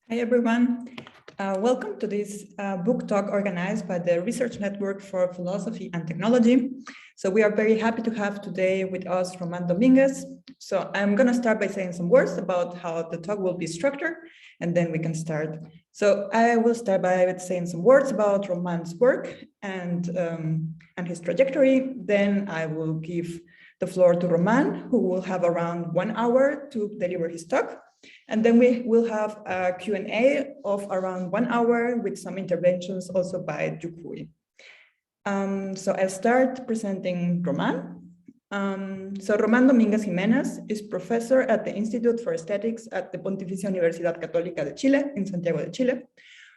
Hi, everyone. Welcome to this book talk organized by the Research Network for Philosophy and Technology. So we are very happy to have today with us Román Domínguez. So I'm going to start by saying some words about how the talk will be structured, and then we can start. So I will start by saying some words about Román's work and his trajectory. Then I will give the floor to Román, who will have around 1 hour to deliver his talk. And then we will have a Q&A of around 1 hour with some interventions also by Juk Hui. So I'll start presenting Román. So Román Domínguez Jiménez is professor at the Institute for Aesthetics at the Pontificia Universidad Católica de Chile in Santiago de Chile,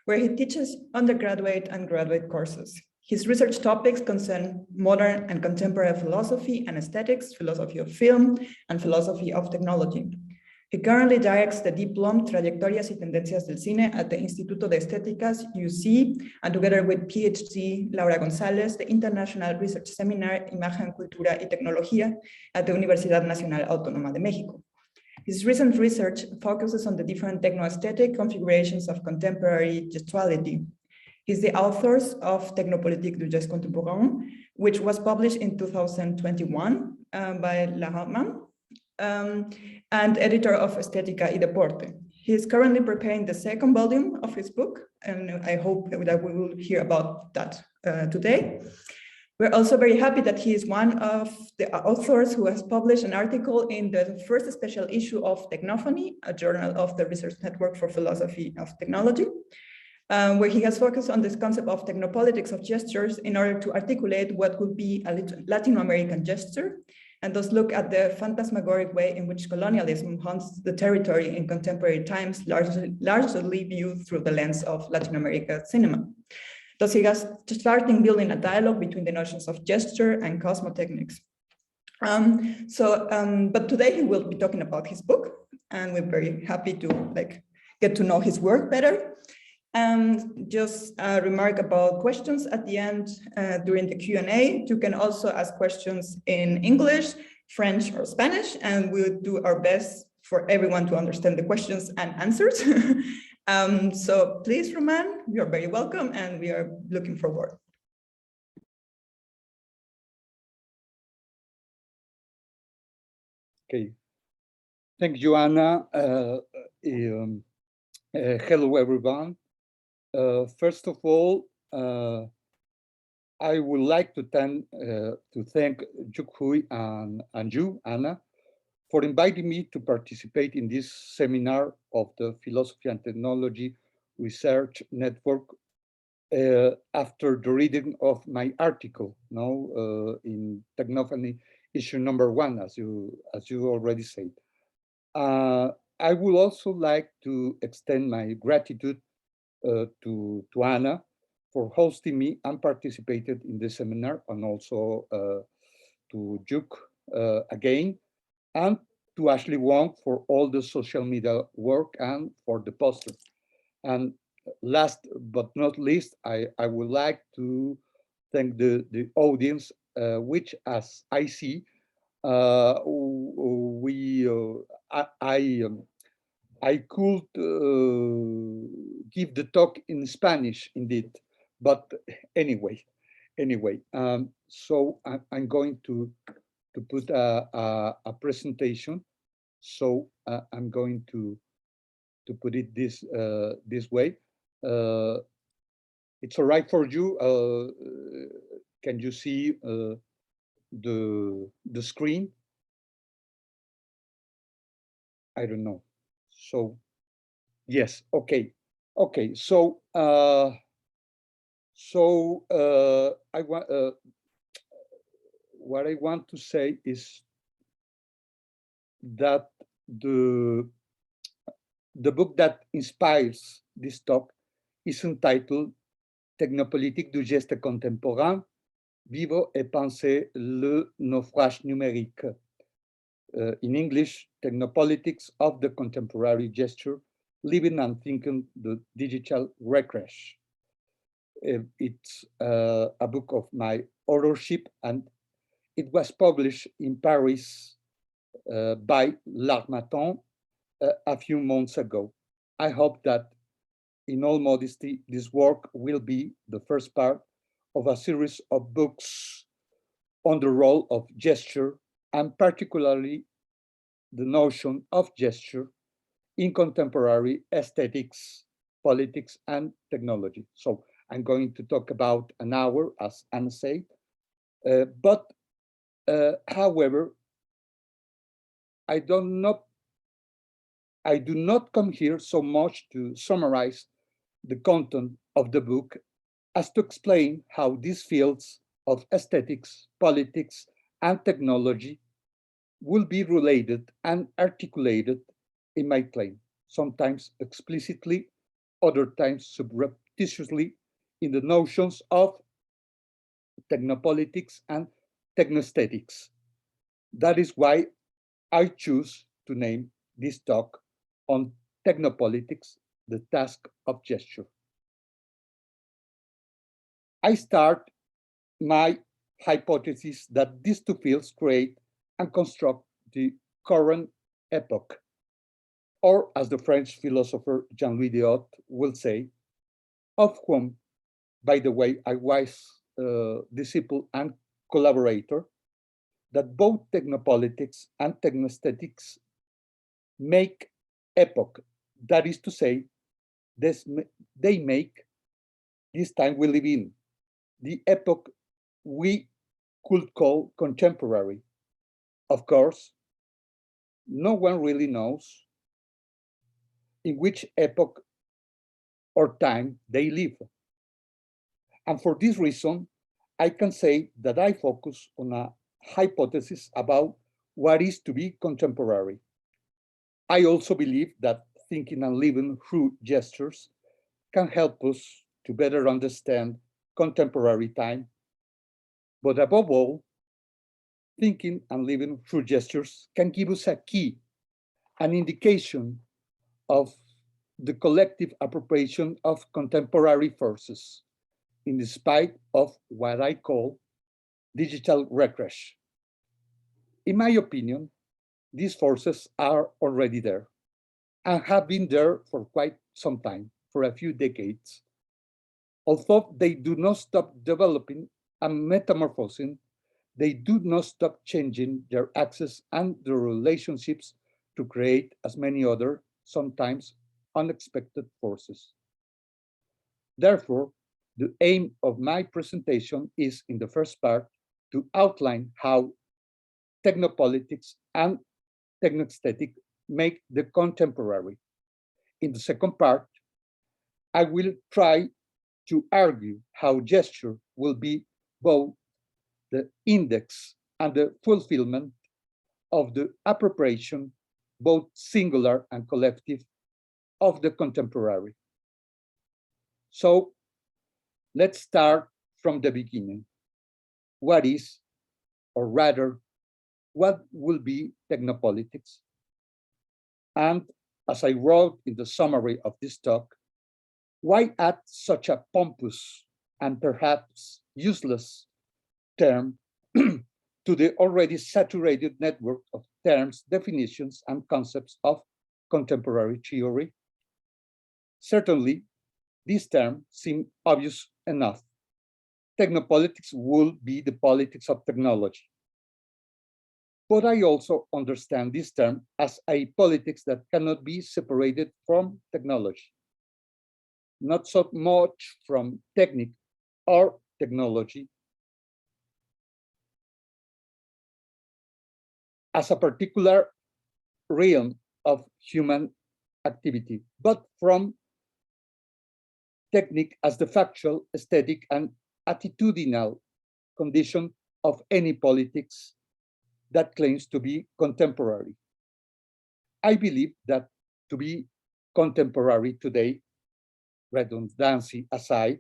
where he teaches undergraduate and graduate courses. His research topics concern modern and contemporary philosophy and aesthetics, philosophy of film, and philosophy of technology. He currently directs the Diplom Trayectorias y Tendencias del Cine at the Instituto de Estéticas, UC, and together with PhD Laura González, the International Research Seminar Imagen, Cultura y Tecnología at the Universidad Nacional Autónoma de México. His recent research focuses on the different techno-aesthetic configurations of contemporary gestuality. He's the author of Technopolitics du geste contemporain, which was published in 2021 by Agamben, and editor of Estética y Deporte. He is currently preparing the second volume of his book, and I hope that we will hear about that today. We're also very happy that he is one of the authors who has published an article in the first special issue of Technophony, a journal of the Research Network for Philosophy of Technology, where he has focused on this concept of technopolitics of gestures in order to articulate what would be a Latin American gesture, and thus look at the phantasmagoric way in which colonialism haunts the territory in contemporary times, largely viewed through the lens of Latin America cinema. Thus he has starting building a dialogue between the notions of gesture and cosmotechnics. But today he will be talking about his book, and we're very happy to get to know his work better. And just a remark about questions at the end during the Q&A. You can also ask questions in English, French, or Spanish, and we'll do our best for everyone to understand the questions and answers. So please, Román, you're very welcome, and we are looking forward. Okay. Thank you, Anna. Hello, everyone. First of all, I would like to thank Juk Hui and you, Anna, for inviting me to participate in this seminar of the Philosophy and Technology Research Network after the reading of my article in Technophony issue number 1, as you already said. I would also like to extend my gratitude to Anna for hosting me and participated in the seminar, and also to Juk again, and to Ashley Wong for all the social media work and for the poster. And last but not least, I would like to thank the audience, which, as I see, I could give the talk in Spanish, indeed, but anyway. So I'm going to put a presentation. So I'm going to put it this way. It's all right for you. Can you see the screen? I don't know. So yes, okay. So what I want to say is that the book that inspires this talk is entitled Technopolitics du geste contemporain, vivre et penser le naufrage numérique. In English, Technopolitics of the Contemporary Gesture, Living and Thinking the Digital Recrash. It's a book of my authorship, and it was published in Paris by L'Harmattan a few months ago. I hope that in all modesty, this work will be the first part of a series of books on the role of gesture, and particularly the notion of gesture in contemporary aesthetics, politics, and technology. So I'm going to talk about an hour, as Anna said, however, I do not come here so much to summarize the content of the book as to explain how these fields of aesthetics, politics, and technology will be related and articulated in my claim, sometimes explicitly, other times surreptitiously, in the notions of technopolitics and technoaesthetics. That is why I choose to name this talk on technopolitics, the task of gesture. I start my hypothesis that these two fields create and construct the current epoch, or as the French philosopher Jean-Louis Deotte will say, of whom, by the way, I was a disciple and collaborator, that both technopolitics and technoaesthetics make epoch. That is to say, they make this time we live in, the epoch we could call contemporary. Of course, no one really knows in which epoch or time they live. And for this reason, I can say that I focus on a hypothesis about what is to be contemporary. I also believe that thinking and living through gestures can help us to better understand contemporary time. But above all, thinking and living through gestures can give us a key, an indication of the collective appropriation of contemporary forces, in spite of what I call digital regression. In my opinion, these forces are already there and have been there for quite some time, for a few decades. Although they do not stop developing and metamorphosing, they do not stop changing their access and their relationships to create as many other, sometimes unexpected forces. Therefore, the aim of my presentation is, in the first part, to outline how technopolitics and technoaesthetic make the contemporary. In the second part, I will try to argue how gesture will be both the index and the fulfillment of the appropriation, both singular and collective, of the contemporary. So let's start from the beginning. What is, or rather, what will be technopolitics? And as I wrote in the summary of this talk, why add such a pompous and perhaps useless term to the already saturated network of terms, definitions, and concepts of contemporary theory? Certainly, this term seems obvious enough. Technopolitics will be the politics of technology. But I also understand this term as a politics that cannot be separated from technology. Not so much from technique or technology as a particular realm of human activity, but from technique as the factual, aesthetic, and attitudinal condition of any politics that claims to be contemporary. I believe that to be contemporary today, redundancy aside,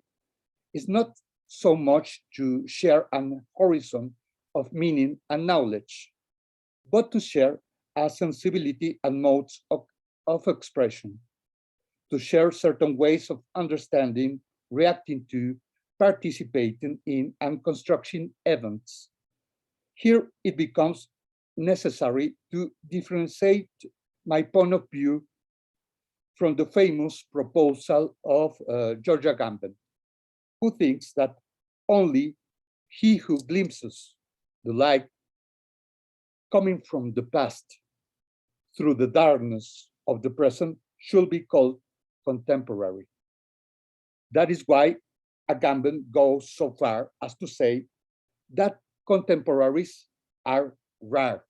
is not so much to share an horizon of meaning and knowledge, but to share a sensibility and modes of expression, to share certain ways of understanding, reacting to, participating in, and constructing events. Here it becomes necessary to differentiate my point of view from the famous proposal of George Agamben, who thinks that only he who glimpses the light coming from the past through the darkness of the present should be called contemporary. That is why Agamben goes so far as to say that contemporaries are rare.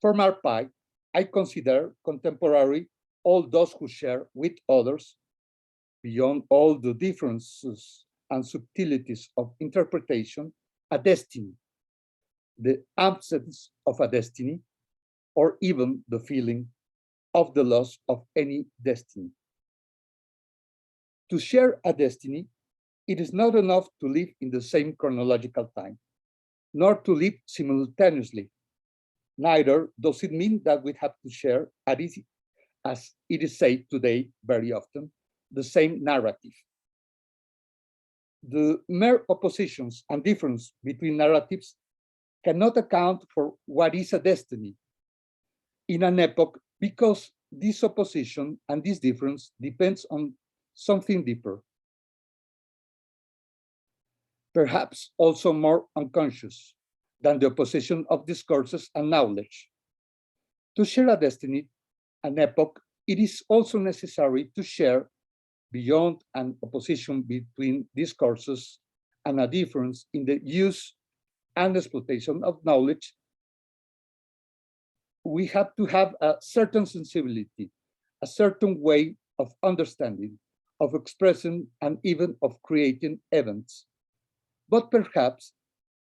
For my part, I consider contemporary all those who share with others, beyond all the differences and subtleties of interpretation, a destiny, the absence of a destiny, or even the feeling of the loss of any destiny. To share a destiny, it is not enough to live in the same chronological time, nor to live simultaneously. Neither does it mean that we have to share, as it is said today very often, the same narrative. The mere oppositions and difference between narratives cannot account for what is a destiny in an epoch, because this opposition and this difference depends on something deeper, perhaps also more unconscious than the opposition of discourses and knowledge. To share a destiny, an epoch, it is also necessary to share, beyond an opposition between discourses and a difference in the use and exploitation of knowledge, we have to have a certain sensibility, a certain way of understanding, of expressing, and even of creating events. But perhaps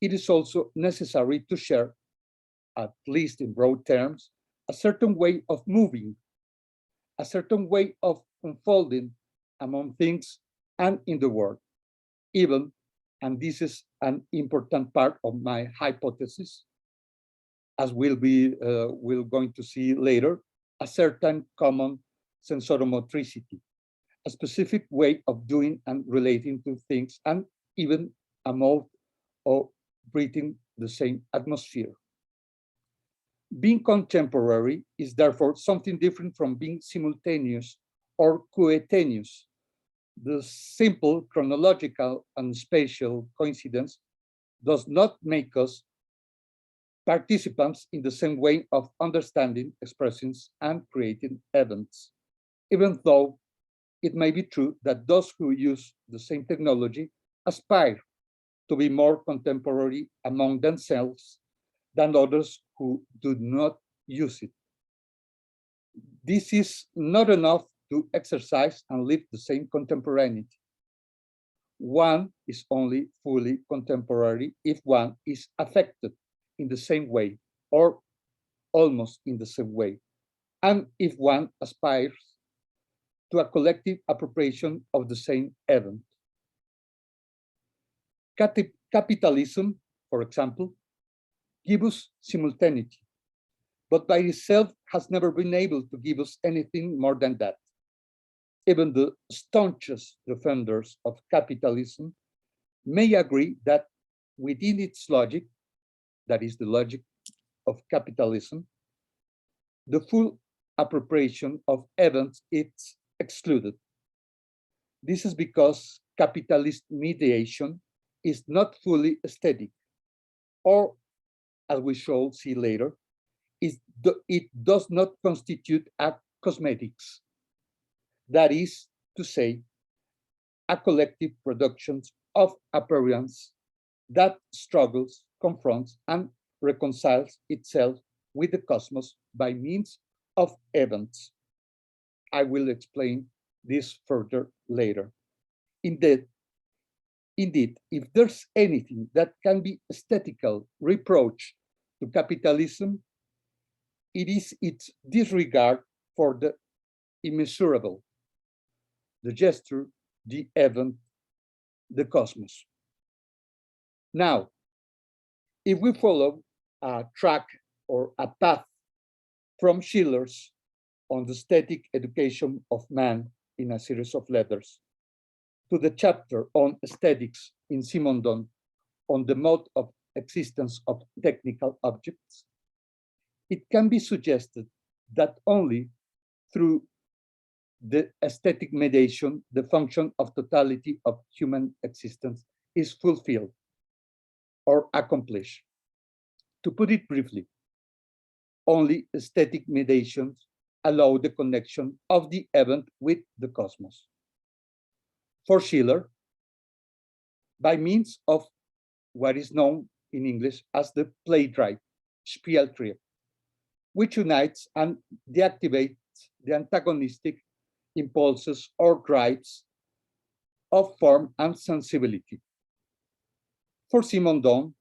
it is also necessary to share, at least in broad terms, a certain way of moving, a certain way of unfolding among things and in the world, even, and this is an important part of my hypothesis, as we're going to see later, a certain common sensoromotricity, a specific way of doing and relating to things, and even a mode of breathing the same atmosphere. Being contemporary is therefore something different from being simultaneous or coetaneous. The simple chronological and spatial coincidence does not make us participants in the same way of understanding, expressing, and creating events, even though it may be true that those who use the same technology aspire to be more contemporary among themselves than others who do not use it. This is not enough to exercise and live the same contemporaneity. One is only fully contemporary if one is affected in the same way or almost in the same way, and if one aspires to a collective appropriation of the same event. Capitalism, for example, gives us simultaneity, but by itself has never been able to give us anything more than that. Even the staunchest defenders of capitalism may agree that within its logic, that is the logic of capitalism, the full appropriation of events is excluded. This is because capitalist mediation is not fully aesthetic, or, as we shall see later, it does not constitute a cosmetics. That is to say, a collective production of appearance that struggles, confronts, and reconciles itself with the cosmos by means of events. I will explain this further later. Indeed, if there's anything that can be aesthetical reproach to capitalism, it is its disregard for the immeasurable, the gesture, the event, the cosmos. Now, if we follow a track or a path from Schiller's On the Aesthetic Education of Man in a Series of Letters to the chapter on aesthetics in Simondon on the mode of existence of technical objects, it can be suggested that only through the aesthetic mediation, the function of totality of human existence is fulfilled or accomplished. To put it briefly, only aesthetic mediations allow the connection of the event with the cosmos. For Schiller, by means of what is known in English as the play drive, Spieltrieb, which unites and deactivates the antagonistic impulses or drives of form and sensibility. For Simondon,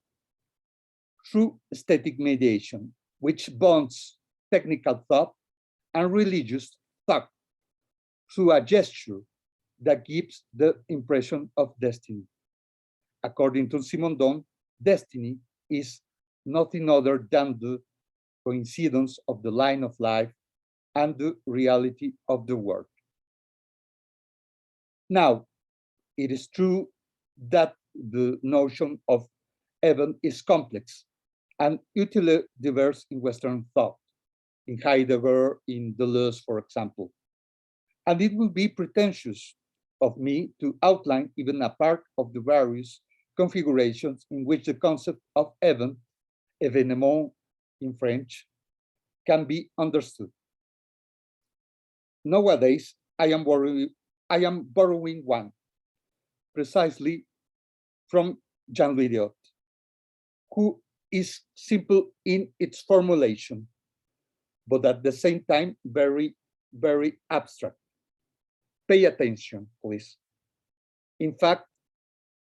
through aesthetic mediation, which bonds technical thought and religious thought through a gesture that gives the impression of destiny. According to Simondon, destiny is nothing other than the coincidence of the line of life and the reality of the world. Now, it is true that the notion of event is complex and utterly diverse in Western thought, in Heidegger, in Deleuze, for example. And it will be pretentious of me to outline even a part of the various configurations in which the concept of event, événement in French, can be understood. Nowadays, I am borrowing one, precisely from Jean-Louis Diot, who is simple in its formulation, but at the same time, very, very abstract. Pay attention, please. In fact,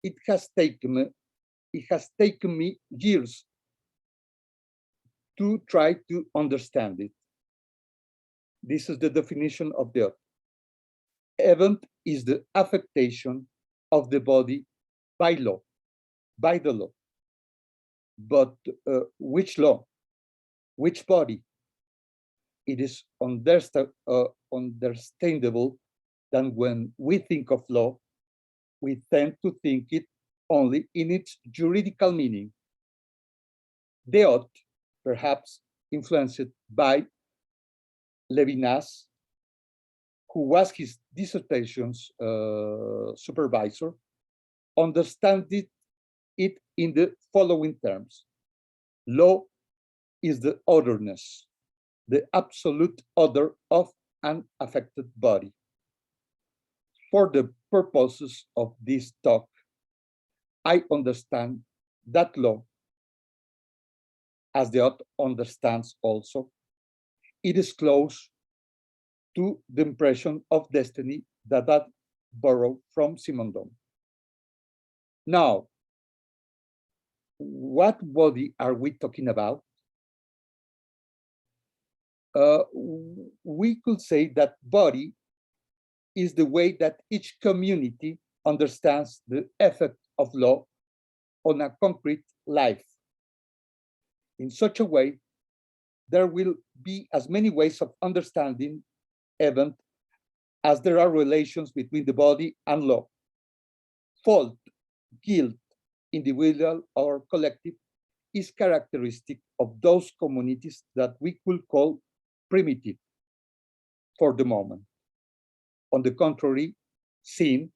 it has taken me years to try to understand it. This is the definition of Diot. Event is the affectation of the body by law, by the law. But which law? Which body? It is understandable that when we think of law, we tend to think it only in its juridical meaning. Diot, perhaps influenced by Levinas, who was his dissertation's supervisor, understood it in the following terms. Law is the otherness, the absolute other of an affected body. For the purposes of this talk, I understand that law, as Diot understands also, it is close to the impression of destiny that I borrow from Simondon. Now, what body are we talking about? We could say that body is the way that each community understands the effect of law on a concrete life. In such a way, there will be as many ways of understanding event as there are relations between the body and law. Fault, guilt, individual or collective, is characteristic of those communities that we could call primitive for the moment. On the contrary, sin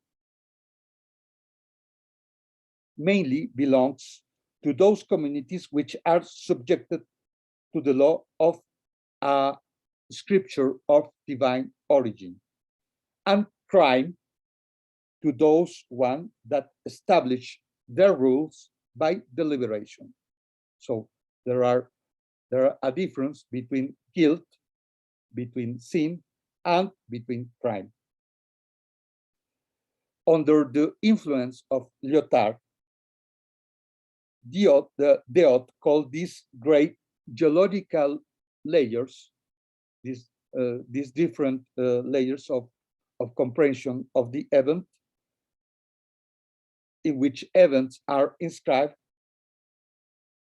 mainly belongs to those communities which are subjected to the law of a scripture of divine origin, and crime to those one that establish their rules by deliberation. So there are a difference between guilt, between sin, and between crime. Under the influence of Lyotard, Diot called these great geological layers, these different layers of comprehension of the event, in which events are inscribed.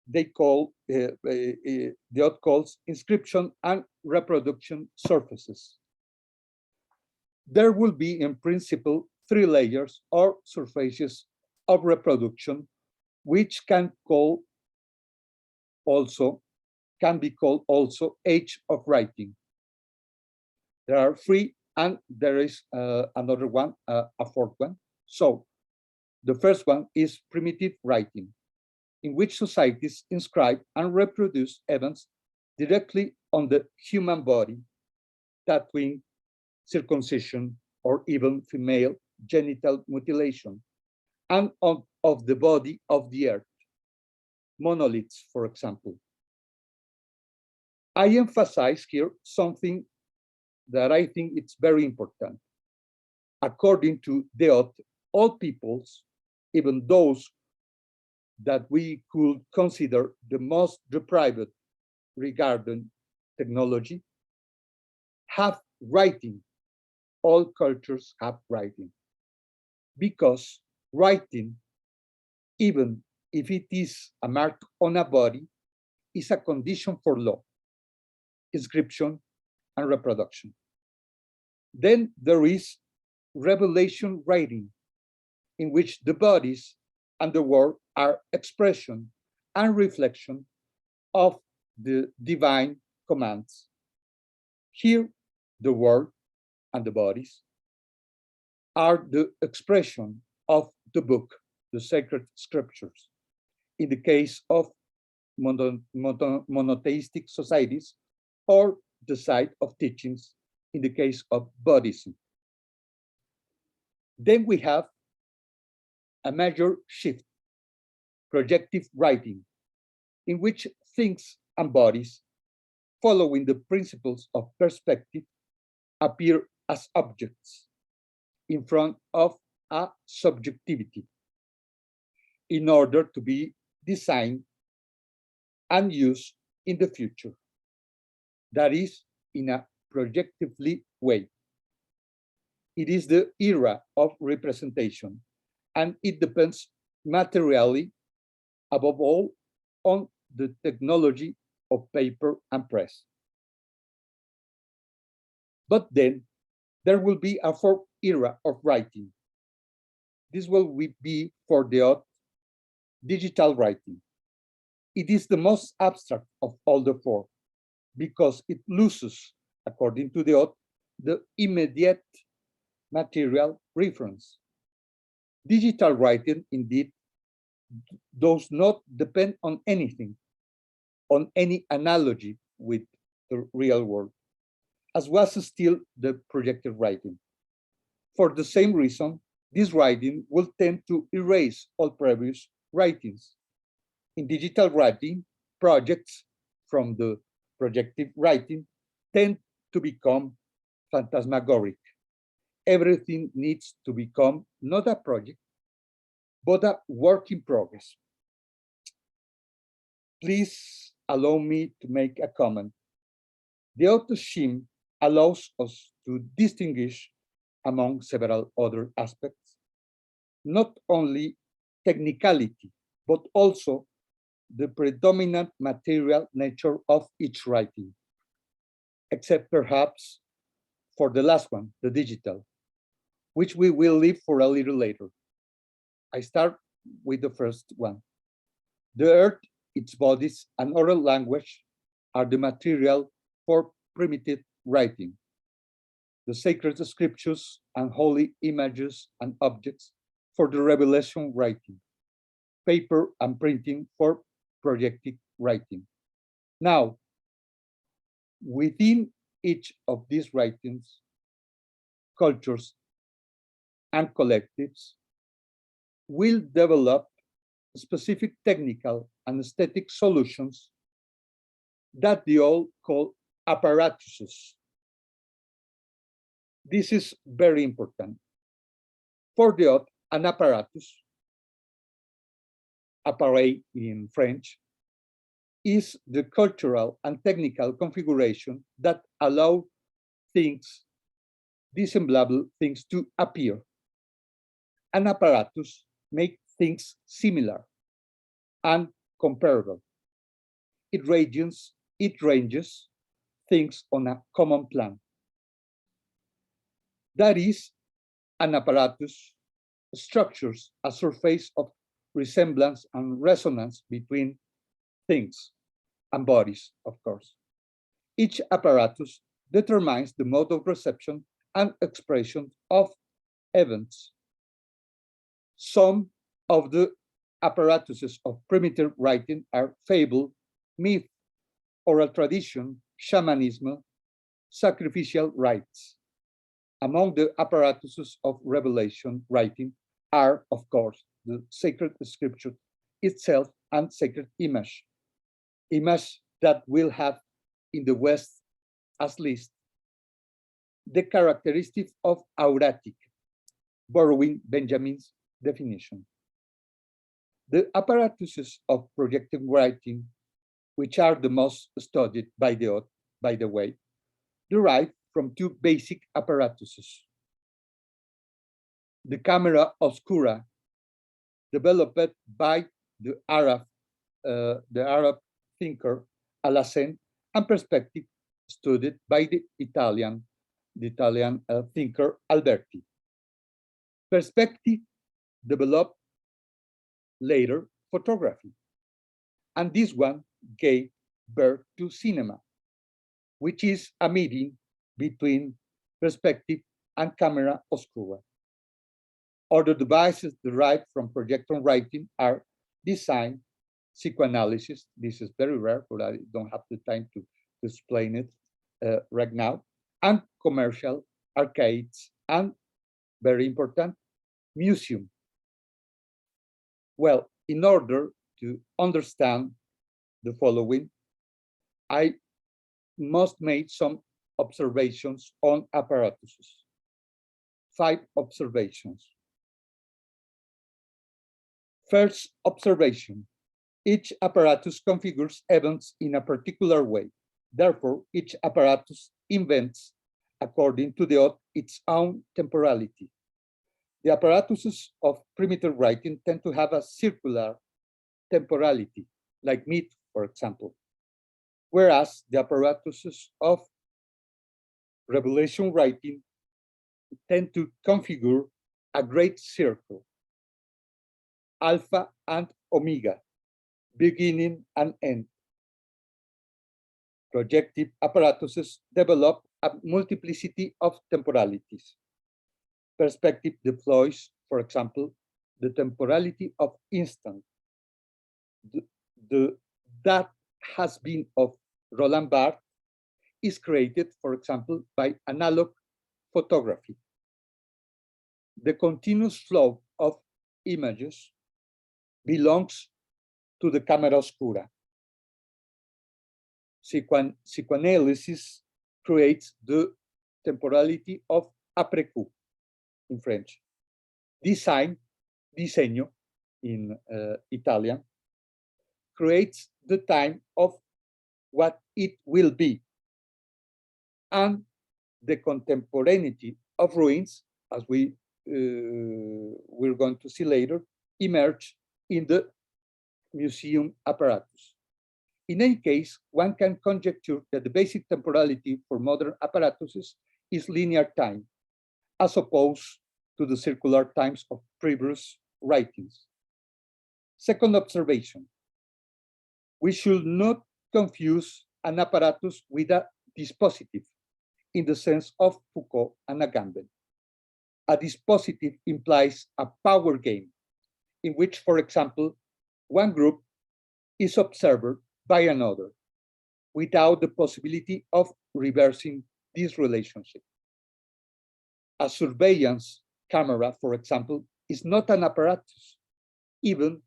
They call, Diot calls inscription and reproduction surfaces. There will be, in principle, 3 layers or surfaces of reproduction, which can be called also age of writing. There are three, and there is another one, a fourth one. So the first one is primitive writing, in which societies inscribe and reproduce events directly on the human body, tattooing, circumcision, or even female genital mutilation, and of the body of the earth, monoliths, for example. I emphasize here something that I think it's very important. According to Deotte, all peoples, even those that we could consider the most deprived regarding technology, have writing. All cultures have writing. Because writing, even if it is a mark on a body, is a condition for law, inscription, and reproduction. Then there is revelation writing, in which the bodies and the world are expression and reflection of the divine commands. Here, the world and the bodies are the expression of the book, the sacred scriptures. In the case of monotheistic societies, or the site of teachings in the case of Buddhism. Then we have a major shift, projective writing, in which things and bodies, following the principles of perspective, appear as objects in front of a subjectivity in order to be designed and used in the future. That is, in a projectively way. It is the era of representation, and it depends materially, above all, on the technology of paper and press. But then there will be a fourth era of writing. This will be, for the digital writing. It is the most abstract of all the four, because it loses, according to the immediate material reference. Digital writing, indeed, does not depend on anything, on any analogy with the real world, as was still the projected writing. For the same reason, this writing will tend to erase all previous writings. In digital writing, projects from the projective writing tend to become phantasmagoric. Everything needs to become not a project, but a work in progress. Please allow me to make a comment. The autoshim allows us to distinguish, among several other aspects, not only technicality, but also the predominant material nature of each writing, except perhaps for the last one, the digital, which we will leave for a little later. I start with the first one. The earth, its bodies, and oral language are the material for primitive writing. The sacred scriptures and holy images and objects for the revelation writing. Paper and printing for projective writing. Now, within each of these writings, cultures and collectives will develop specific technical and aesthetic solutions that they all call apparatuses. This is very important. For the an apparatus, appareil in French, is the cultural and technical configuration that allow things, dissemblable things, to appear. An apparatus makes things similar and comparable. It ranges things on a common plan. That is, an apparatus structures a surface of resemblance and resonance between things and bodies, of course. Each apparatus determines the mode of reception and expression of events. Some of the apparatuses of primitive writing are fable, myth, oral tradition, shamanism, sacrificial rites. Among the apparatuses of revelation writing are, of course, the sacred scripture itself and sacred image that will have in the West, at least, the characteristic of auratic, borrowing Benjamin's definition. The apparatuses of projective writing, which are the most studied by the way, derive from two basic apparatuses. The camera oscura, developed by the Arab thinker Alhazen, and perspective studied by the Italian thinker Alberti. Perspective developed later photography, and this one gave birth to cinema, which is a meeting between perspective and camera oscura. Other devices derived from projector writing are design, psychoanalysis. This is very rare, but I don't have the time to explain it right now. And commercial, arcades, and very important, museum. Well, in order to understand the following, I must make some observations on apparatuses. 5 observations. First observation, each apparatus configures events in a particular way. Therefore, each apparatus invents, according to its own temporality. The apparatuses of primitive writing tend to have a circular temporality, like myth, for example, whereas the apparatuses of revelation writing tend to configure a great circle, alpha and omega, beginning and end. Projective apparatuses develop a multiplicity of temporalities. Perspective deploys, for example, the temporality of instant. That has been of Roland Barthes is created, for example, by analog photography. The continuous flow of images belongs to the camera oscura. Psychoanalysis creates the temporality of après-coup in French. Diseño in Italian, creates the time of what it will be. And the contemporaneity of ruins, as we're going to see later, emerge in the museum apparatus. In any case, one can conjecture that the basic temporality for modern apparatuses is linear time, as opposed to the circular times of previous writings. Second observation, we should not confuse an apparatus with a dispositive in the sense of Foucault and Agamben. A dispositive implies a power game in which, for example, one group is observed by another without the possibility of reversing this relationship. A surveillance camera, for example, is not an apparatus, even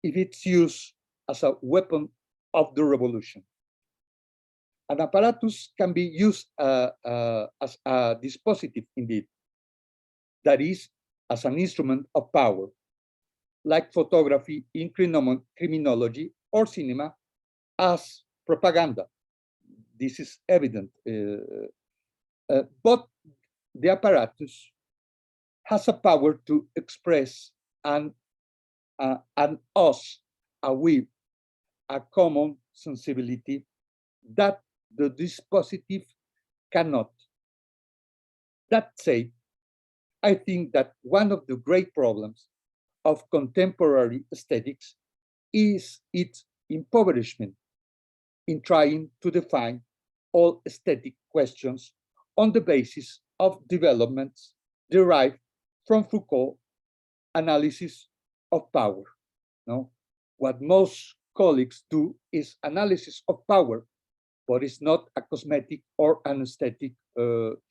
if it's used as a weapon of the revolution. An apparatus can be used as a dispositive indeed, that is, as an instrument of power, like photography in criminology or cinema as propaganda. This is evident. But the apparatus has a power to express an us, a we, a common sensibility that the dispositive cannot. That said, I think that one of the great problems of contemporary aesthetics is its impoverishment in trying to define all aesthetic questions on the basis of developments derived from Foucault analysis of power. No? What most colleagues do is analysis of power, but it's not a cosmetic or an aesthetic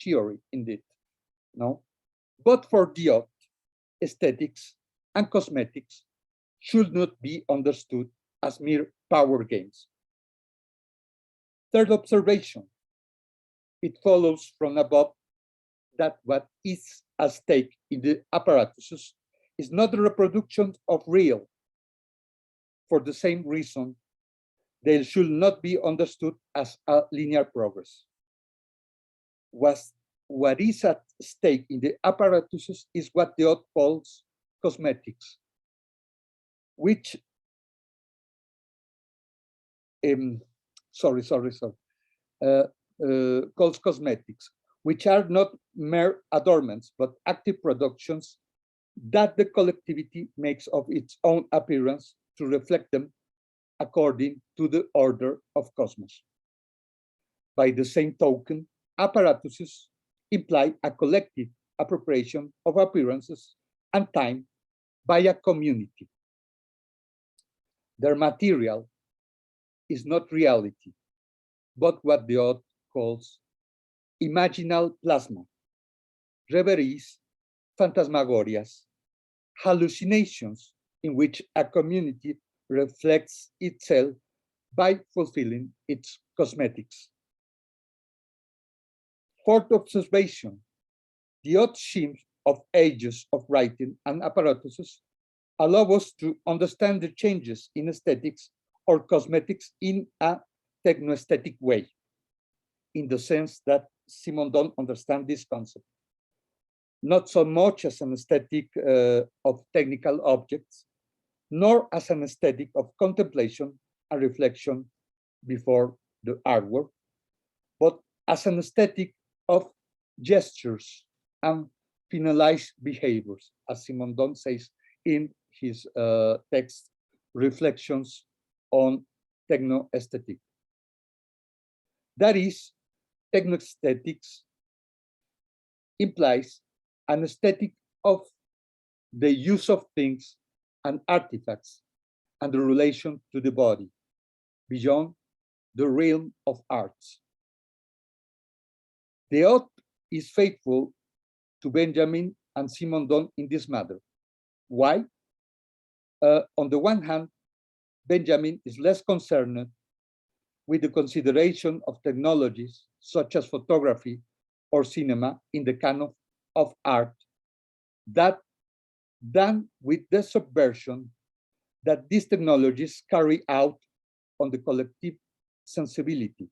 theory, indeed. No? But for Diot, aesthetics and cosmetics should not be understood as mere power games. Third observation, it follows from above that what is at stake in the apparatuses is not the reproduction of real. For the same reason, they should not be understood as a linear progress. What is at stake in the apparatuses is what Diot calls cosmetics, which calls cosmetics, which are not mere adornments, but active productions that the collectivity makes of its own appearance to reflect them according to the order of cosmos. By the same token, apparatuses imply a collective appropriation of appearances and time by a community. Their material is not reality, but what Diot calls imaginal plasma, reveries, phantasmagorias, hallucinations in which a community reflects itself by fulfilling its cosmetics. Fourth observation, the odd schemes of ages of writing and apparatuses allow us to understand the changes in aesthetics or cosmetics in a techno-aesthetic way, in the sense that Simondon understands this concept. Not so much as an aesthetic of technical objects, nor as an aesthetic of contemplation and reflection before the artwork, but as an aesthetic of gestures and finalized behaviors, as Simondon says in his text, Reflections on Techno-Aesthetic. That is, techno-aesthetics implies an aesthetic of the use of things and artifacts and the relation to the body, beyond the realm of arts. Diot is faithful to Benjamin and Simondon in this matter. Why? On the one hand, Benjamin is less concerned with the consideration of technologies such as photography or cinema in the canon of art than with the subversion that these technologies carry out on the collective sensibility.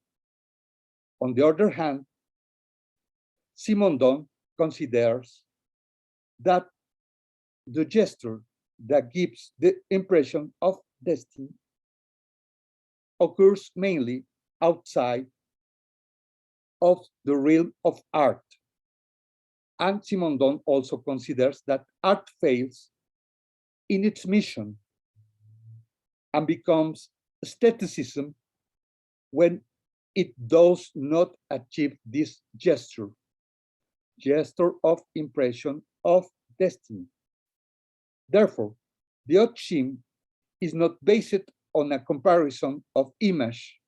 On the other hand, Simondon considers that the gesture that gives the impression of destiny occurs mainly outside of the realm of art. And Simondon also considers that art fails in its mission and becomes aestheticism when it does not achieve this gesture of impression of destiny. Therefore, the haute scheme is not based on a comparison of image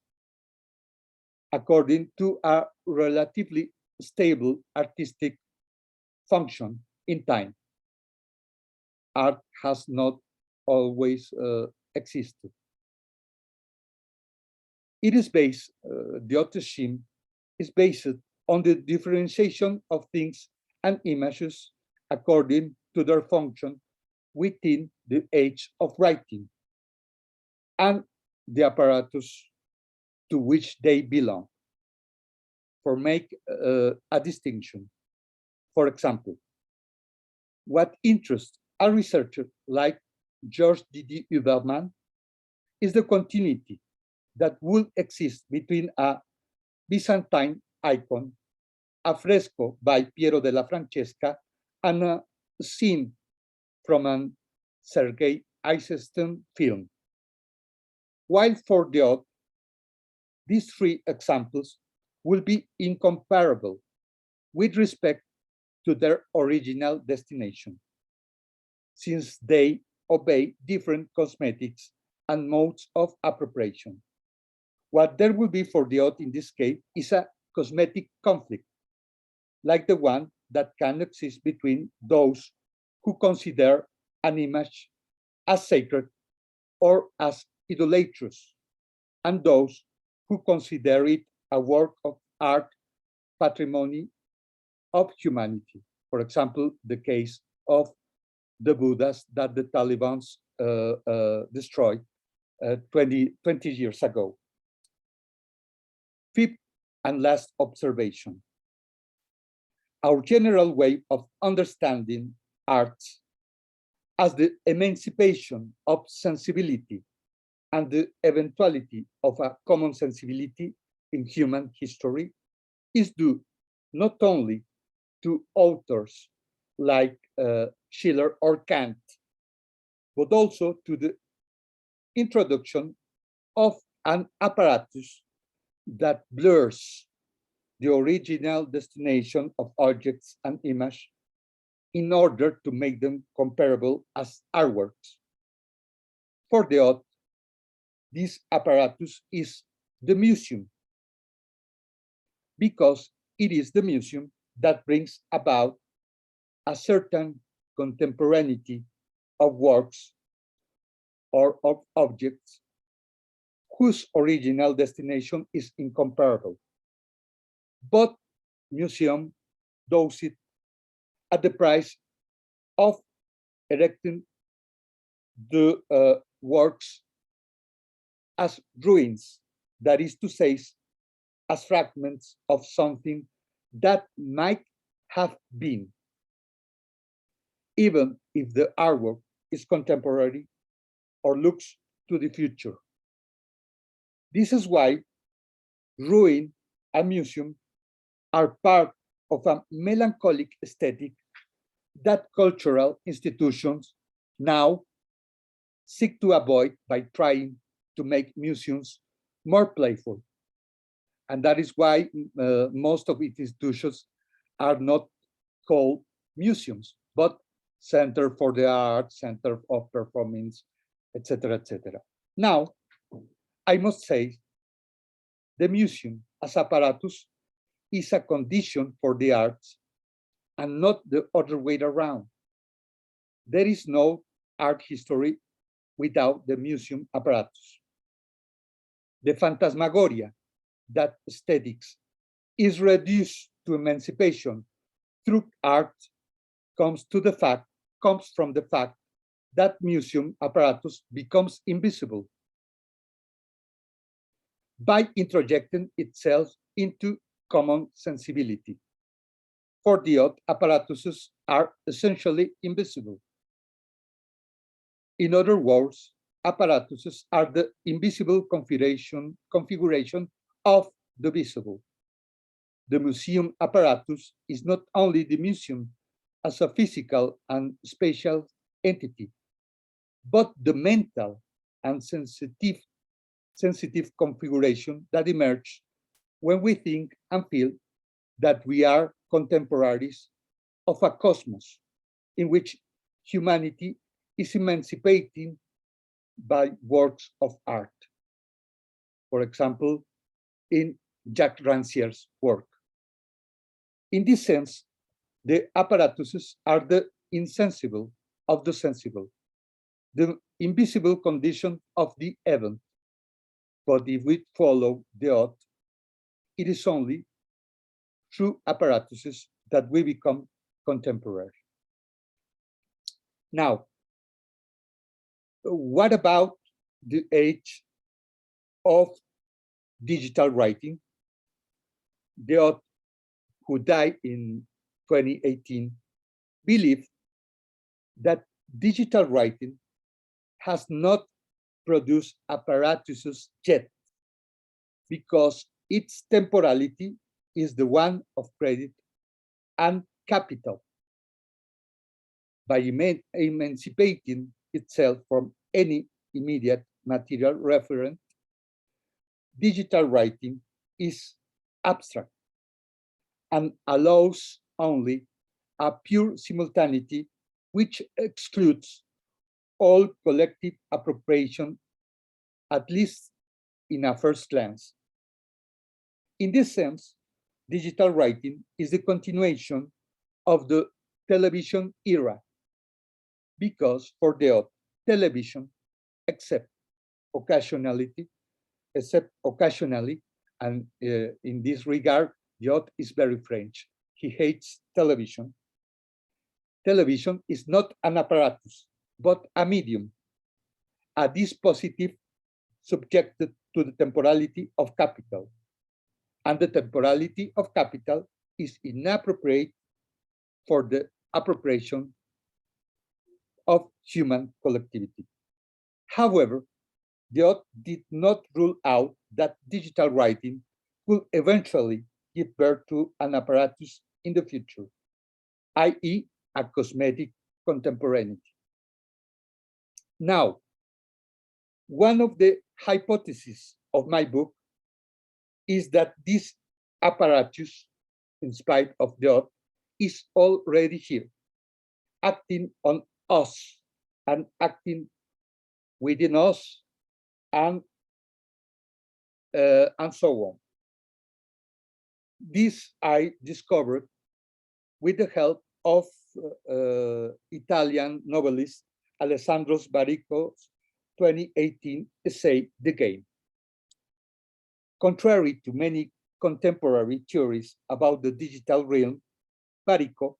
according to a relatively stable artistic function in time. Art has not always existed. It is based, the haute scheme is based on the differentiation of things and images according to their function within the age of writing and the apparatus to which they belong. For make a distinction. For example, what interests a researcher like Georges Didier Huberman is the continuity that will exist between a Byzantine icon, a fresco by Piero della Francesca, and a scene from an Sergei Eisenstein film. While for Diot, these three examples will be incomparable with respect to their original destination, since they obey different cosmetics and modes of appropriation. What there will be for the oath in this case is a cosmetic conflict, like the one that can exist between those who consider an image as sacred or as idolatrous, and those who consider it a work of art, patrimony of humanity. For example, the case of the Buddhas that the Taliban destroyed 20 years ago. Fifth and last observation. Our general way of understanding arts as the emancipation of sensibility and the eventuality of a common sensibility in human history is due not only to authors like Schiller or Kant, but also to the introduction of an apparatus that blurs the original destination of objects and image in order to make them comparable as artworks. For the oath, this apparatus is the museum, because it is the museum that brings about a certain contemporaneity of works or of objects whose original destination is incomparable. But museum does it at the price of erecting the works as ruins, that is to say, as fragments of something that might have been, even if the artwork is contemporary or looks to the future. This is why ruin and museum are part of a melancholic aesthetic that cultural institutions now seek to avoid by trying to make museums more playful. And that is why most of its institutions are not called museums, but Center for the Arts, Center of Performance, etc., etc. Now, I must say, the museum as apparatus is a condition for the arts and not the other way around. There is no art history without the museum apparatus. The phantasmagoria that aesthetics is reduced to emancipation through art comes from the fact that museum apparatus becomes invisible by introjecting itself into common sensibility. For the oath, apparatuses are essentially invisible. In other words, apparatuses are the invisible configuration of the visible. The museum apparatus is not only the museum as a physical and spatial entity, but the mental and sensitive configuration that emerge when we think and feel that we are contemporaries of a cosmos in which humanity is emancipating by works of art. For example, in Jacques Rancier's work. In this sense, the apparatuses are the insensible of the sensible, the invisible condition of the event. But if we follow the oath, it is only through apparatuses that we become contemporary. Now, what about the age of digital writing? The oath, who died in 2018, believed that digital writing has not produced apparatuses yet, because its temporality is the one of credit and capital. By emancipating itself from any immediate material referent, digital writing is abstract and allows only a pure simultaneity which excludes all collective appropriation, at least in a first glance. In this sense, digital writing is the continuation of the television era, because for the television, except occasionally, and in this regard, Jot is very French. He hates television. Television is not an apparatus, but a medium, a dispositive subjected to the temporality of capital. And the temporality of capital is inappropriate for the appropriation of human collectivity. However, Jot did not rule out that digital writing could eventually give birth to an apparatus in the future, i.e., a cosmetic contemporaneity. Now, one of the hypotheses of my book is that this apparatus, in spite of Jot, is already here, acting on us and acting within us, and so on. This I discovered with the help of Italian novelist Alessandro Baricco's 2018 essay, The Game. Contrary to many contemporary theories about the digital realm, Baricco,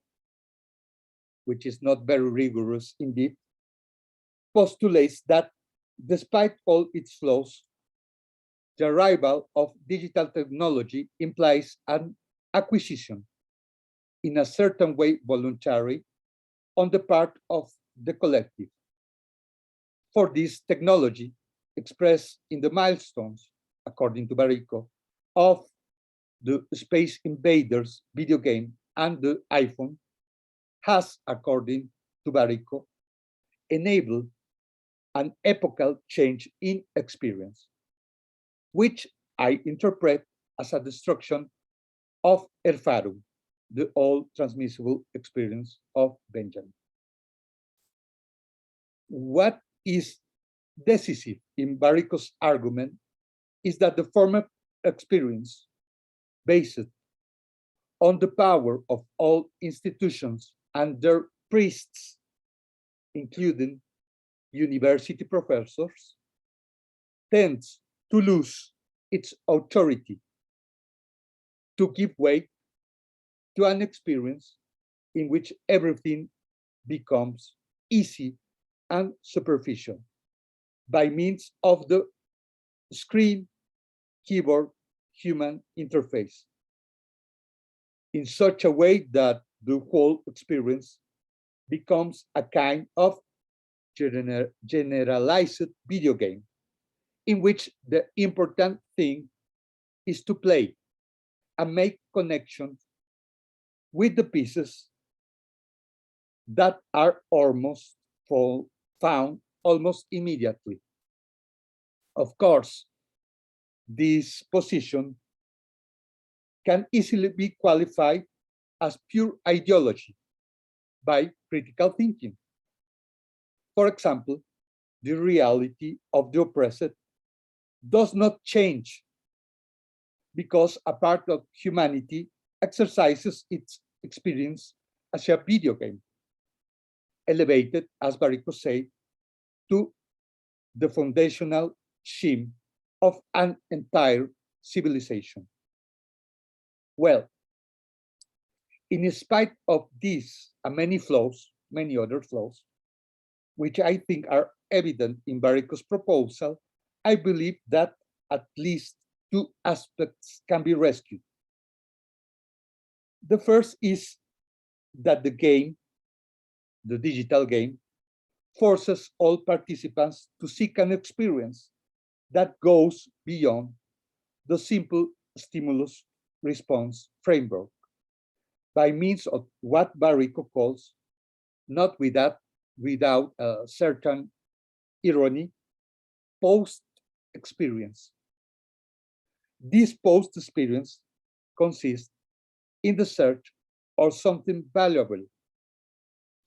which is not very rigorous indeed, postulates that despite all its flaws, the arrival of digital technology implies an acquisition, in a certain way voluntary, on the part of the collective. For this technology, expressed in the milestones, according to Baricco, of the Space Invaders video game and the iPhone, has, according to Baricco, enabled an epochal change in experience, which I interpret as a destruction of Erfahrung, the all transmissible experience of Benjamin. What is decisive in Baricco's argument is that the former experience, based on the power of all institutions and their priests, including university professors, tends to lose its authority, to give way to an experience in which everything becomes easy and superficial by means of the screen, keyboard, human interface, in such a way that the whole experience becomes a kind of generalized video game, in which the important thing is to play and make connections with the pieces that are almost found almost immediately. Of course, this position can easily be qualified as pure ideology by critical thinking. For example, the reality of the oppressed does not change because a part of humanity exercises its experience as a video game, elevated, as Baricco said, to the foundational sheen of an entire civilization. Well, in spite of these and many flaws, many other flaws, which I think are evident in Baricco's proposal, I believe that at least two aspects can be rescued. The first is that the game, the digital game, forces all participants to seek an experience that goes beyond the simple stimulus response framework by means of what Baricco calls, not without a certain irony, post-experience. This post-experience consists in the search or something valuable,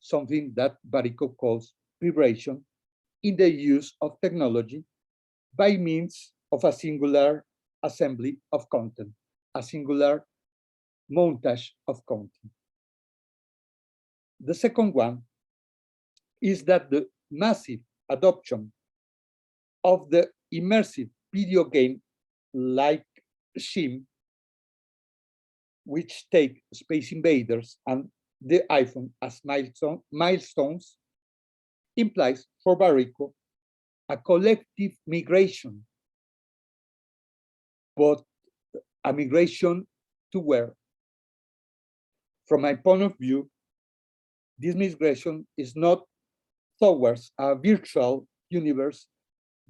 something that Barico calls vibration in the use of technology by means of a singular assembly of content, a singular montage of content. The second one is that the massive adoption of the immersive video game like Shim, which take Space Invaders and the iPhone as milestones, implies for Barico a collective migration, but a migration to where? From my point of view, this migration is not towards a virtual universe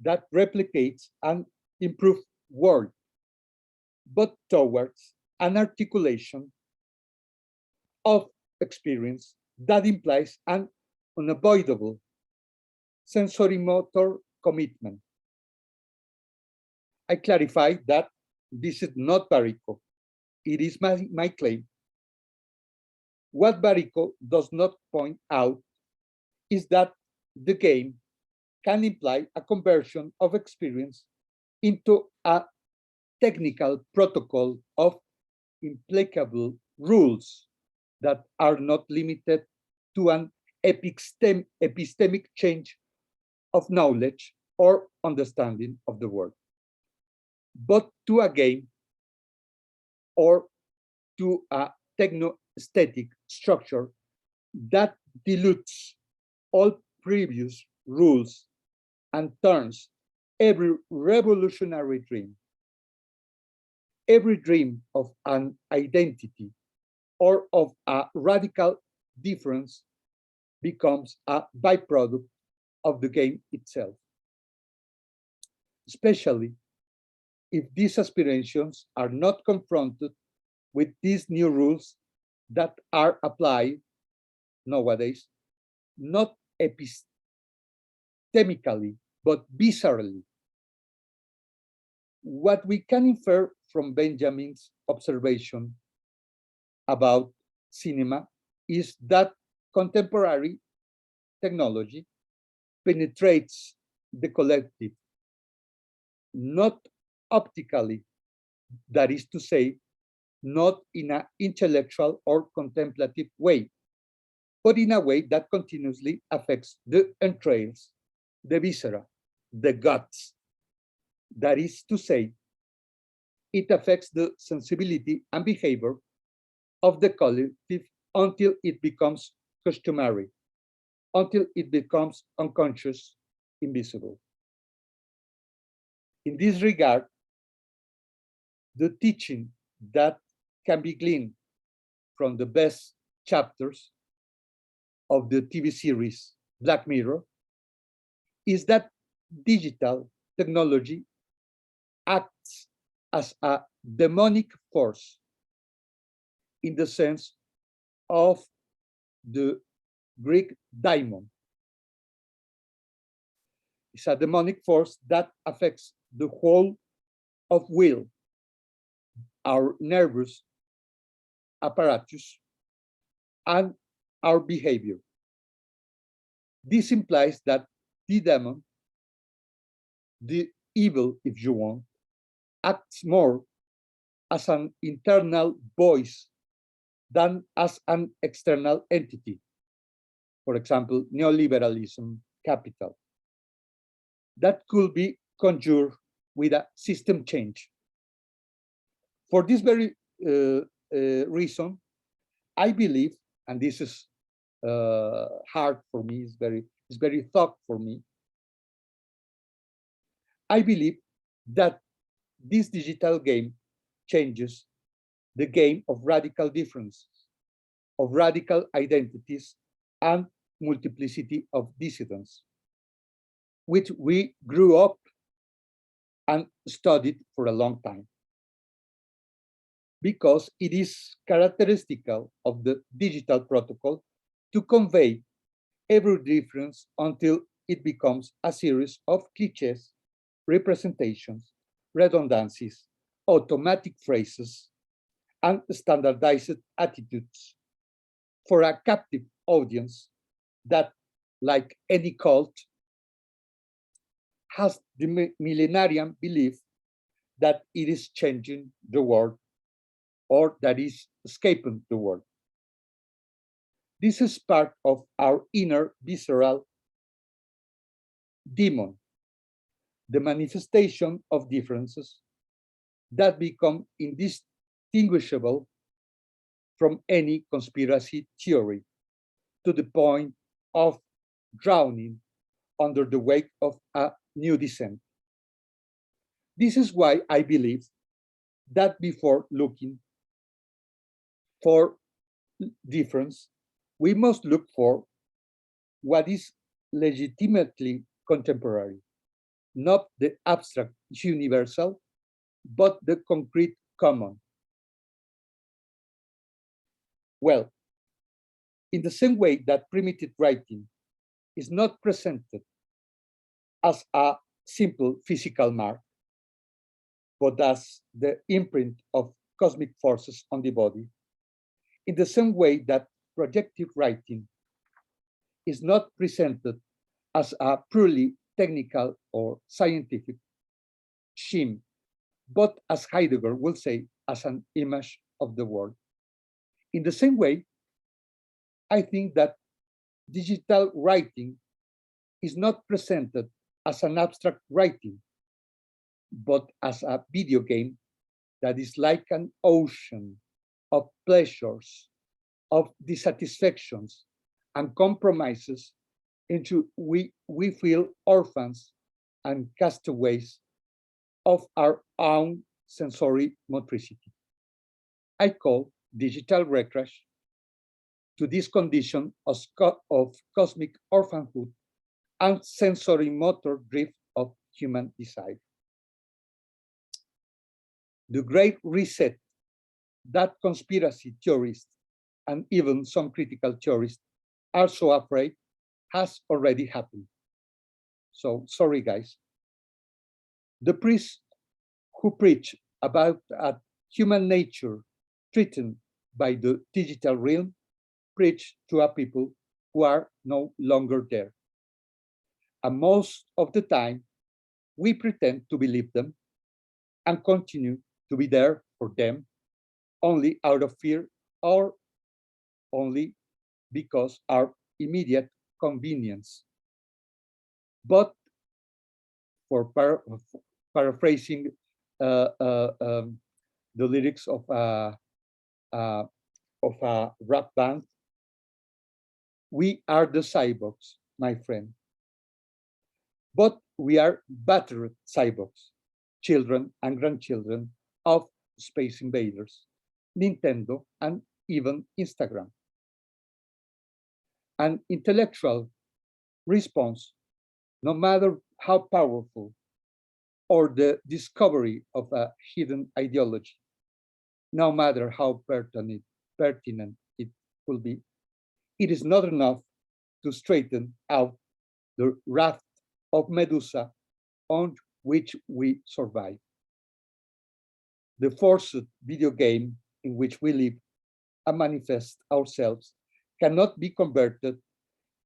that replicates an improved world, but towards an articulation of experience that implies an unavoidable sensory-motor commitment. I clarify that this is not Barico. It is my claim. What Barico does not point out is that the game can imply a conversion of experience into a technical protocol of implacable rules that are not limited to an epistemic change of knowledge or understanding of the world, but to a game or to a techno-aesthetic structure that dilutes all previous rules and turns every revolutionary dream, every dream of an identity or of a radical difference becomes a byproduct of the game itself, especially if these aspirations are not confronted with these new rules that are applied nowadays, not epistemically, but viscerally. What we can infer from Benjamin's observation about cinema is that contemporary technology penetrates the collective, not optically, that is to say, not in an intellectual or contemplative way, but in a way that continuously affects the entrails, the viscera, the guts. That is to say, it affects the sensibility and behavior of the collective until it becomes customary, until it becomes unconscious, invisible. In this regard, the teaching that can be gleaned from the best chapters of the TV series Black Mirror is that digital technology acts as a demonic force in the sense of the Greek daimon. It's a demonic force that affects the whole of will, our nervous apparatus, and our behavior. This implies that the demon, the evil, if you want, acts more as an internal voice than as an external entity. For example, neoliberalism, capital. That could be conjured with a system change. For this very reason, I believe, and this is hard for me, it's very tough for me. I believe that this digital game changes the game of radical differences, of radical identities, and multiplicity of dissidents, which we grew up and studied for a long time, because it is characteristical of the digital protocol to convey every difference until it becomes a series of cliches, representations, redundancies, automatic phrases, and standardized attitudes for a captive audience that, like any cult, has the millenarian belief that it is changing the world or that is escaping the world. This is part of our inner visceral demon, the manifestation of differences that become indistinguishable from any conspiracy theory to the point of drowning under the weight of a new descent. This is why I believe that before looking for difference, we must look for what is legitimately contemporary, not the abstract universal, but the concrete common. Well, in the same way that primitive writing is not presented as a simple physical mark, but as the imprint of cosmic forces on the body, in the same way that projective writing is not presented as a purely technical or scientific scheme, but as Heidegger will say, as an image of the world. In the same way, I think that digital writing is not presented as an abstract writing, but as a video game that is like an ocean of pleasures, of dissatisfactions, and compromises into we feel orphans and castaways of our own sensory motricity. I call digital recrash to this condition of cosmic orphanhood and sensory motor drift of human desire. The great reset that conspiracy theorists and even some critical theorists are so afraid has already happened. So sorry, guys. The priests who preach about human nature threatened by the digital realm preach to a people who are no longer there. And most of the time, we pretend to believe them and continue to be there for them only out of fear or only because our immediate convenience. But for paraphrasing the lyrics of a rap band, we are the cyborgs, my friend. But we are battered cyborgs, children and grandchildren of space invaders, Nintendo, and even Instagram. An intellectual response, no matter how powerful, or the discovery of a hidden ideology, no matter how pertinent it will be, it is not enough to straighten out the raft of Medusa on which we survive. The forced video game in which we live and manifest ourselves cannot be converted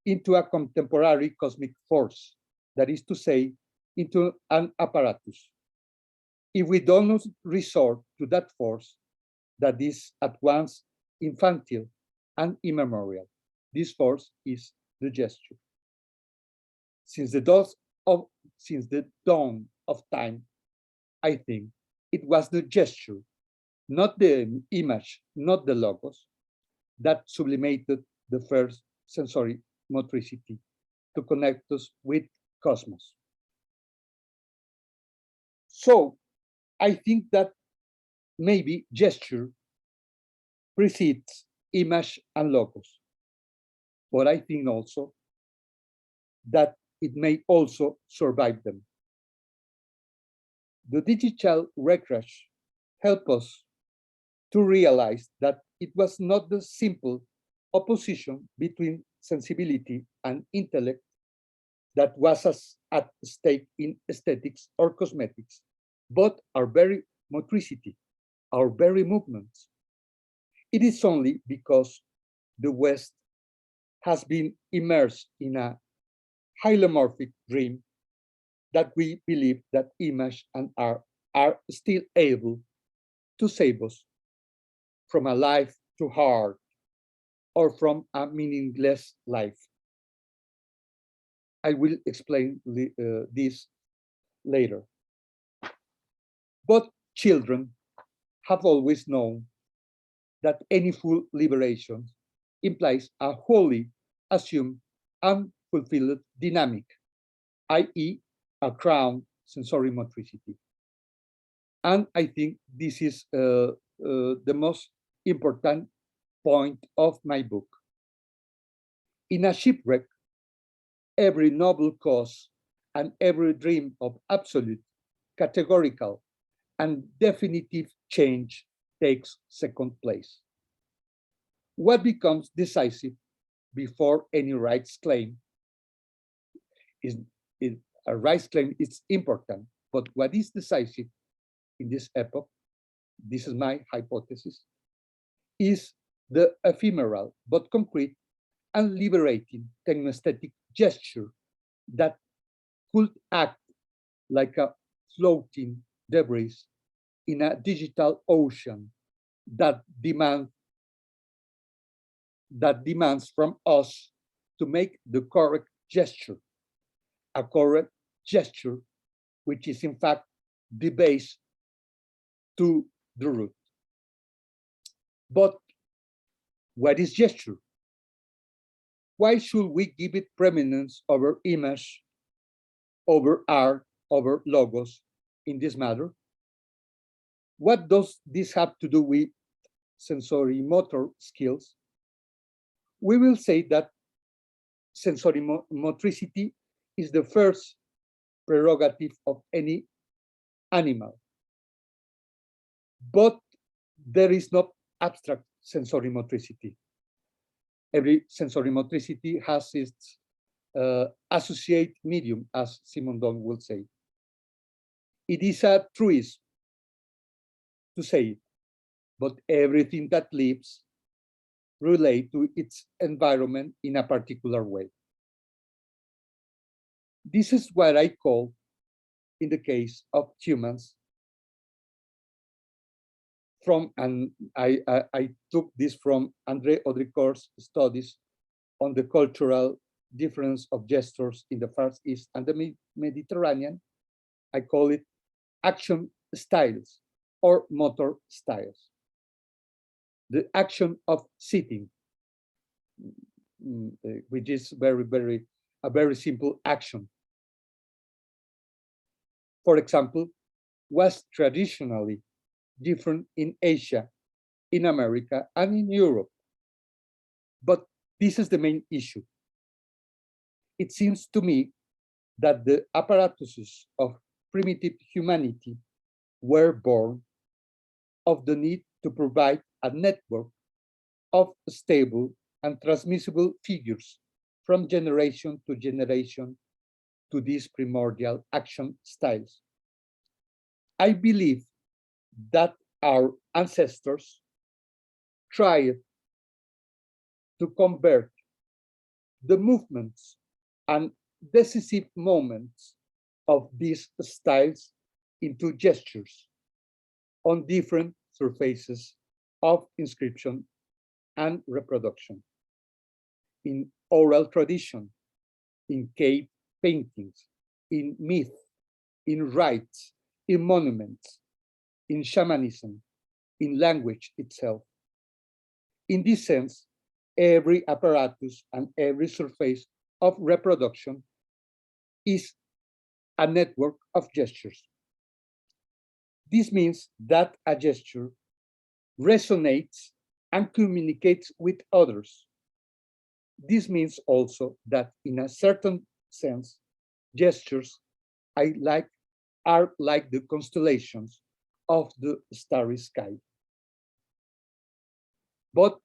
into a contemporary cosmic force, that is to say, into an apparatus. If we don't resort to that force that is at once infantile and immemorial, this force is the gesture. Since the dawn of time, I think it was the gesture, not the image, not the logos, that sublimated the first sensory motricity to connect us with cosmos. So I think that maybe gesture precedes image and logos, but I think also that it may also survive them. The digital recrash helped us to realize that it was not the simple opposition between sensibility and intellect that was at stake in aesthetics or cosmetics, but our very motricity, our very movements, It is only because the West has been immersed in a hylomorphic dream that we believe that image and art are still able to save us from a life too hard or from a meaningless life. I will explain this later. But children have always known that any full liberation implies a wholly assumed and fulfilled dynamic, i.e., a crown sensorimotricity. And I think this is the most important point of my book. In a shipwreck, every noble cause and every dream of absolute, categorical, and definitive change takes second place. What becomes decisive before any rights claim is a rights claim is important, but what is decisive in this epoch, this is my hypothesis, is the ephemeral but concrete and liberating technoaesthetic gesture that could act like a floating debris in a digital ocean that demands from us to make the correct gesture, a correct gesture which is in fact the base to the root. But what is gesture? Why should we give it preeminence over image, over art, over logos in this matter? What does this have to do with sensorimotor skills? We will say that sensorimotricity is the first prerogative of any animal. But there is not abstract sensorimotricity. Every sensorimotricity has its associate medium, as Simondon will say. It is a truism to say it, but everything that lives relates to its environment in a particular way. This is what I call, in the case of humans, and I took this from André Audricourt's studies on the cultural difference of gestures in the Far East and the Mediterranean. I call it action styles or motor styles. The action of sitting, which is a very simple action. For example, was traditionally different in Asia, in America, and in Europe. But this is the main issue. It seems to me that the apparatuses of primitive humanity were born of the need to provide a network of stable and transmissible figures from generation to generation to these primordial action styles. I believe that our ancestors tried to convert the movements and decisive moments of these styles into gestures on different surfaces of inscription and reproduction, in oral tradition, in cave paintings, in myth, in rites, in monuments, in shamanism, in language itself. In this sense, every apparatus and every surface of reproduction is a network of gestures. This means that a gesture resonates and communicates with others. This means also that in a certain sense, gestures are like the constellations of the starry sky. But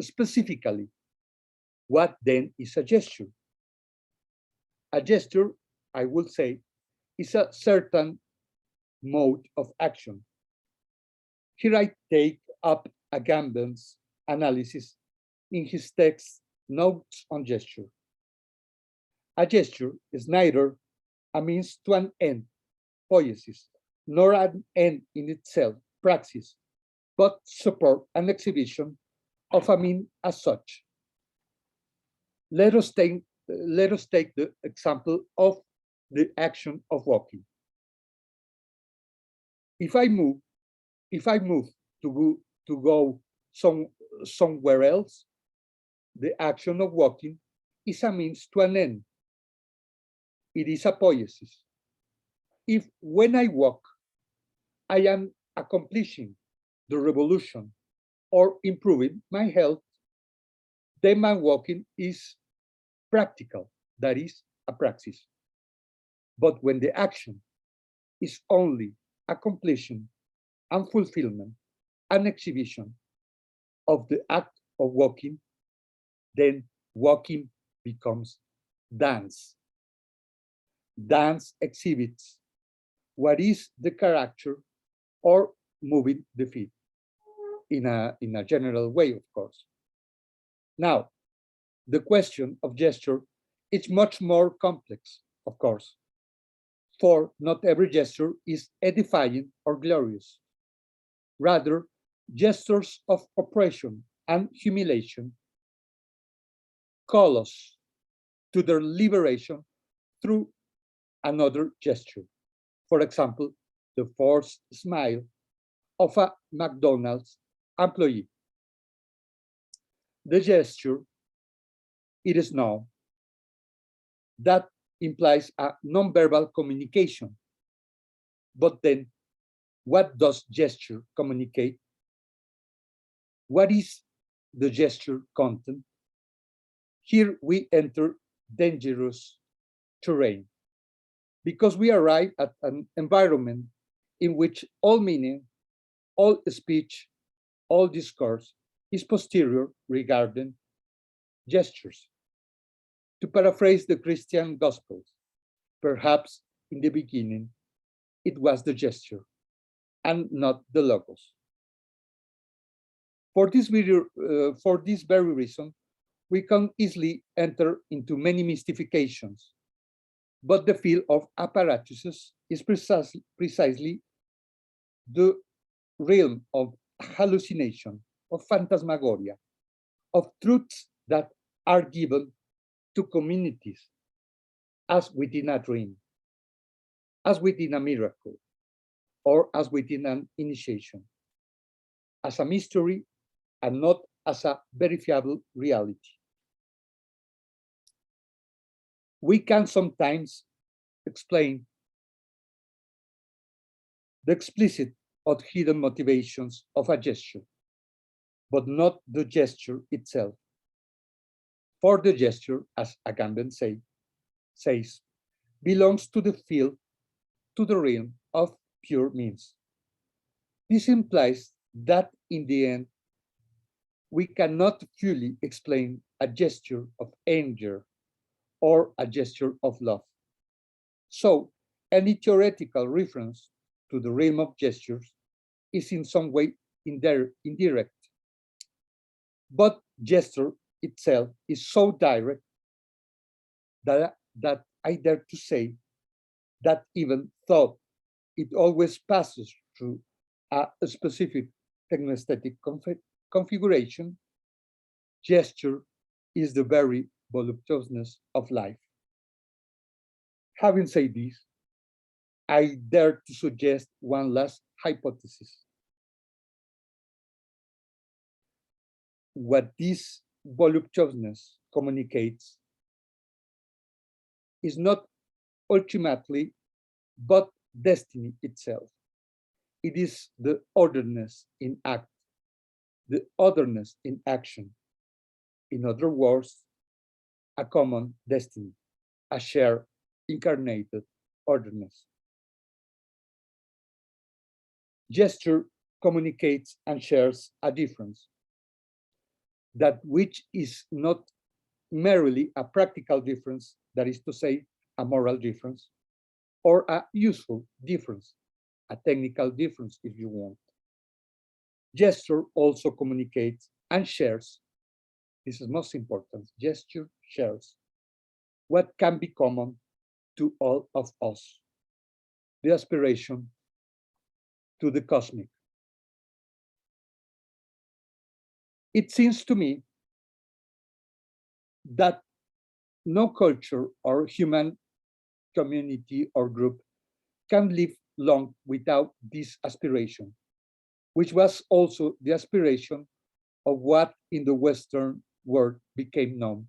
specifically, what then is a gesture? A gesture, I would say, is a certain mode of action. Here I take up Agamben's analysis in his text Notes on Gesture. A gesture is neither a means to an end, poiesis, nor an end in itself, praxis, but support and exhibition of a mean as such. Let us take the example of the action of walking. If I move to go somewhere else, the action of walking is a means to an end. It is a poiesis. If when I walk, I am accomplishing the revolution or improving my health, then my walking is practical, that is a praxis. But when the action is only a completion and fulfillment, an exhibition of the act of walking, then walking becomes dance. Dance exhibits what is the character or moving the feet in a general way, of course. Now, the question of gesture is much more complex, of course, for not every gesture is edifying or glorious. Rather, gestures of oppression and humiliation call us to their liberation through another gesture. For example, the forced smile of a McDonald's employee. The gesture, it is known, that implies a nonverbal communication. But then, what does gesture communicate? What is the gesture content? Here we enter dangerous terrain, because we arrive at an environment in which all meaning, all speech, all discourse is posterior regarding gestures. To paraphrase the Christian Gospels, perhaps in the beginning, it was the gesture and not the logos. For this very reason, we can easily enter into many mystifications, but the field of Apparatuses is precisely the realm of hallucination, of phantasmagoria, of truths that are given to communities as within a dream, as within a miracle, or as within an initiation, as a mystery and not as a verifiable reality. We can sometimes explain the explicit or hidden motivations of a gesture, but not the gesture itself. For the gesture, as Agamben says, belongs to the field, to the realm of pure means. This implies that in the end, we cannot fully explain a gesture of anger or a gesture of love. So, any theoretical reference to the realm of gestures is in some way indirect. But gesture itself is so direct that I dare to say that even though it always passes through a specific technoaesthetic configuration, gesture is the very voluptuousness of life. Having said this, I dare to suggest one last hypothesis. What this voluptuousness communicates is not ultimately, but destiny itself. It is the otherness in act, the otherness in action. In other words, a common destiny, a shared incarnated otherness. Gesture communicates and shares a difference, that which is not merely a practical difference, that is to say, a moral difference, or a useful difference, a technical difference if you want. Gesture also communicates and shares, this is most important, gesture shares what can be common to all of us, the aspiration to the cosmic. It seems to me that no culture or human community or group can live long without this aspiration, which was also the aspiration of what in the Western world became known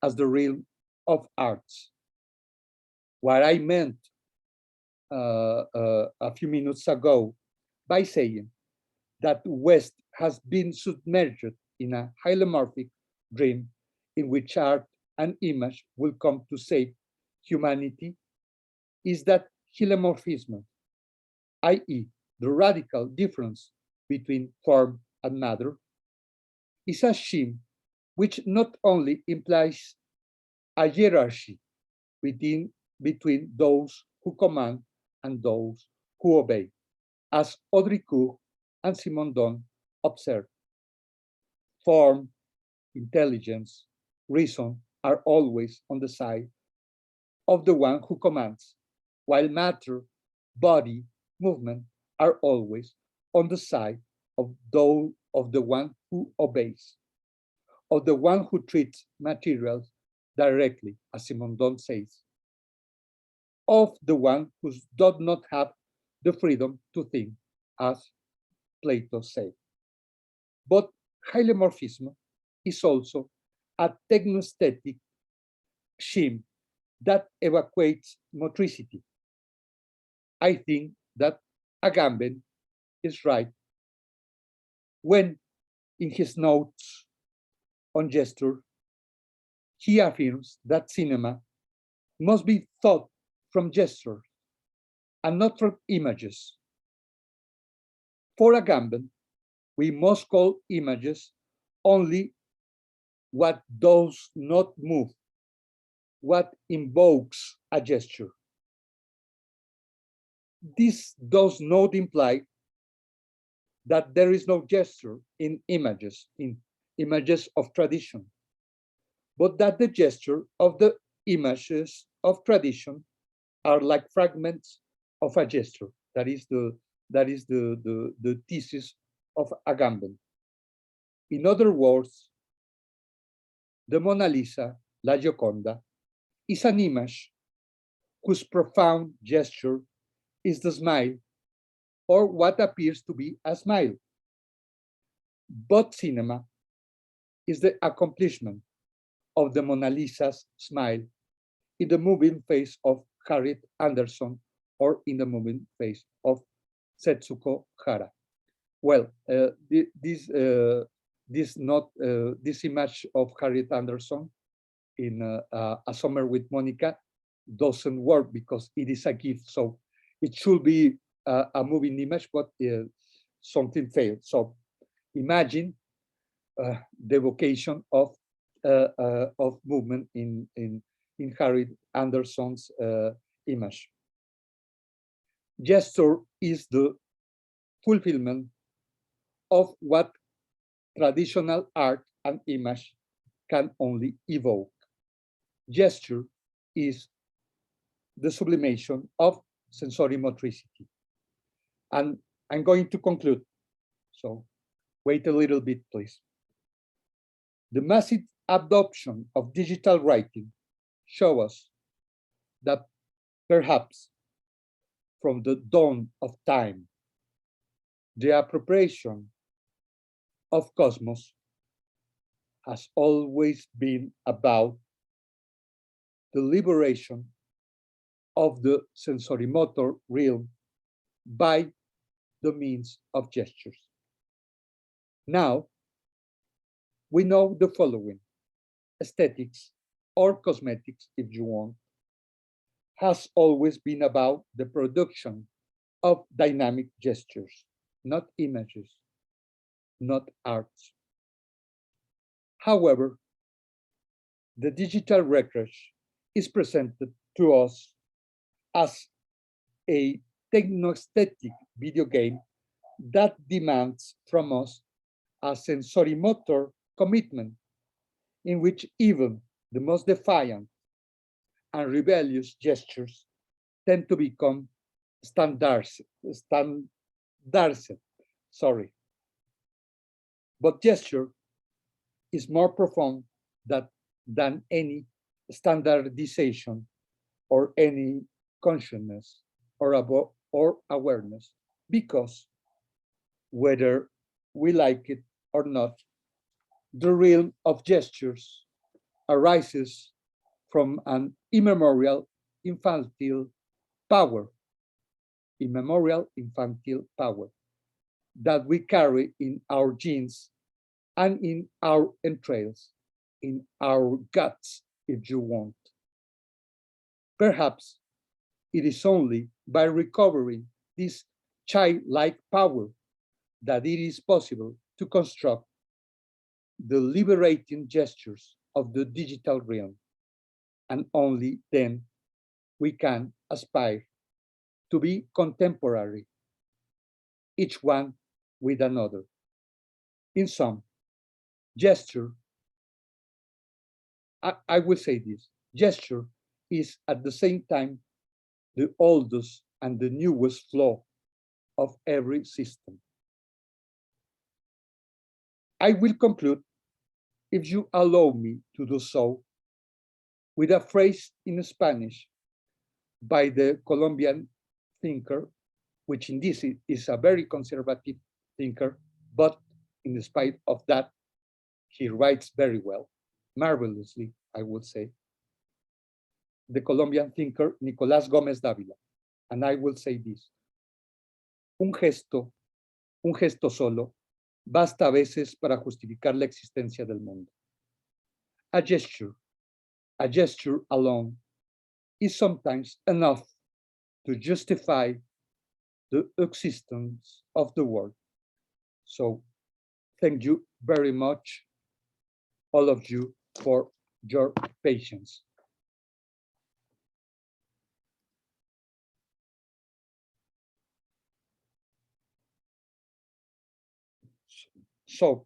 as the realm of arts. What I meant a few minutes ago by saying that West has been submerged in a hylomorphic dream in which art and image will come to save humanity is that hylomorphism, i.e. the radical difference between form and matter, is a scheme which not only implies a hierarchy between those who command and those who obey, as Audrey Cour and Simondon observed. Form, intelligence, reason are always on the side of the one who commands, while matter, body, movement are always on the side of the one who obeys, of the one who treats materials directly, as Simondon says, of the one who does not have the freedom to think, as Plato said. But hylomorphism is also a technostatic scheme that evacuates motricity. I think that Agamben is right when, in his notes on gesture, he affirms that cinema must be thought from gesture and not from images. For Agamben, we must call images only what does not move, what invokes a gesture. This does not imply that there is no gesture in images of tradition, but that the gesture of the images of tradition are like fragments of a gesture. That is the thesis of Agamben. In other words, the Mona Lisa, La Gioconda, is an image whose profound gesture is the smile, or what appears to be a smile. But cinema is the accomplishment of the Mona Lisa's smile in the moving face of Harriet Anderson or in the moving face of Setsuko Hara. Well, this image of Harriet Anderson in A Summer with Monica doesn't work because it is a gift. So it should be a moving image, but something failed. So imagine the vocation of movement in Harriet Anderson's image. Gesture is the fulfillment of what traditional art and image can only evoke. Gesture is the sublimation of sensorimotricity. And I'm going to conclude. So wait a little bit, please. The massive adoption of digital writing shows us that perhaps from the dawn of time, the appropriation of cosmos has always been about the liberation of the sensorimotor realm by the means of gestures. Now, we know the following: aesthetics, or cosmetics if you want, has always been about the production of dynamic gestures, not images, not arts. However, the digital record is presented to us as a technostatic video game that demands from us a sensorimotor commitment in which even the most defiant and rebellious gestures tend to become standards. Sorry. But gesture is more profound than any standardization or any consciousness or awareness, because whether we like it or not, the realm of gestures arises from an immemorial infantile power that we carry in our genes and in our entrails, in our guts, if you want. Perhaps it is only by recovering this childlike power that it is possible to construct the liberating gestures of the digital realm, and only then we can aspire to be contemporary, each one with another. In sum, gesture, I will say this, gesture is at the same time the oldest and the newest flaw of every system. I will conclude, if you allow me to do so, with a phrase in Spanish by the Colombian thinker, which in this is a very conservative thinker, but in spite of that, he writes very well, marvelously, I would say. The Colombian thinker, Nicolás Gómez Dávila. And I will say this, un gesto solo, basta a veces para justificar la existencia del mundo. A gesture alone is sometimes enough to justify the existence of the world. So thank you very much, all of you, for your patience. So,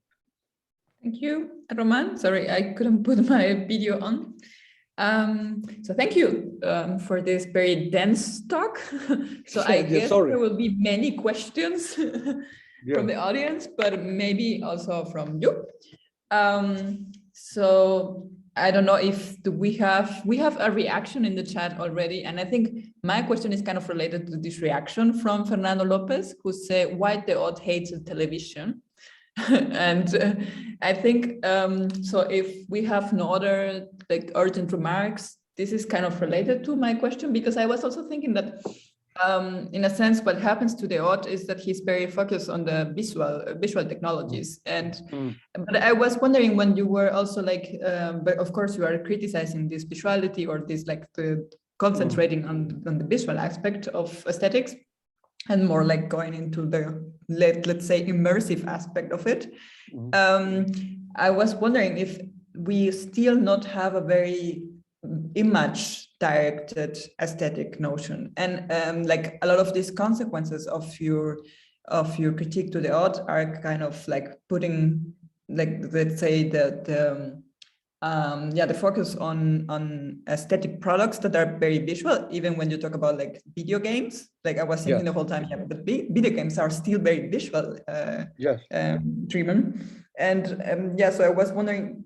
thank you, Román. Sorry, I couldn't put my video on. So thank you for this very dense talk. So I guess there will be many questions from the audience, but maybe also from you. So I don't know if we have a reaction in the chat already, and I think my question is kind of related to this reaction from Fernando Lopez, who said, "Why the odd hates television?" And I think so. If we have no other like urgent remarks, this is kind of related to my question, because I was also thinking that in a sense, what happens to the odd is that he's very focused on the visual technologies. And but I was wondering, when you were also like, but of course you are criticizing this visuality, or this like the concentrating on the visual aspect of aesthetics, and more like going into the let's say immersive aspect of it. I was wondering if we still not have a very image directed aesthetic notion, and like a lot of these consequences of your critique to the odd are kind of like putting, like, let's say the focus on aesthetic products that are very visual, even when you talk about like video games. Like I was thinking the whole time, but video games are still very visual driven. And so I was wondering